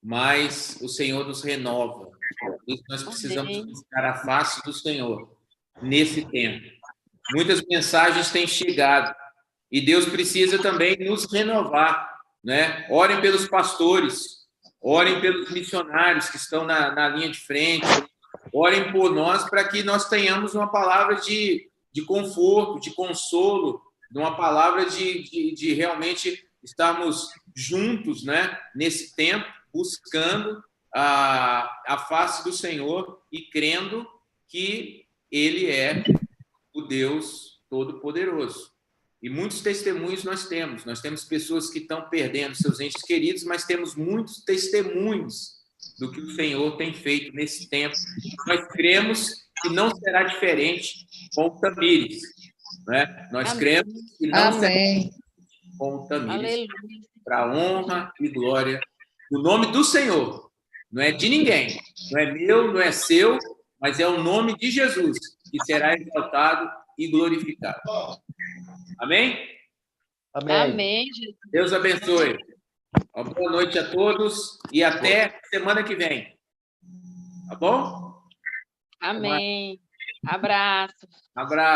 Speaker 1: mas o Senhor nos renova. Por isso nós precisamos buscar a face do Senhor nesse tempo. Muitas mensagens têm chegado e Deus precisa também nos renovar, né? Orem pelos pastores, orem pelos missionários que estão na linha de frente, orem por nós para que nós tenhamos uma palavra de conforto, de consolo, uma palavra de realmente estarmos juntos, né, nesse tempo, buscando a face do Senhor e crendo que Ele é o Deus Todo-Poderoso. E muitos testemunhos nós temos pessoas que estão perdendo seus entes queridos, mas temos muitos testemunhos do que o Senhor tem feito nesse tempo. Nós cremos que não será diferente com o Tamires, né? Nós cremos que não será diferente com o Tamires, para a honra e glória do nome do Senhor. Não é de ninguém, não é meu, não é seu, mas é o nome de Jesus que será exaltado e glorificado. Amém?
Speaker 7: Amém.
Speaker 8: Amém.
Speaker 1: Deus abençoe. Uma boa noite a todos e até semana que vem. Tá bom?
Speaker 8: Amém. Abraço.
Speaker 1: Abraço.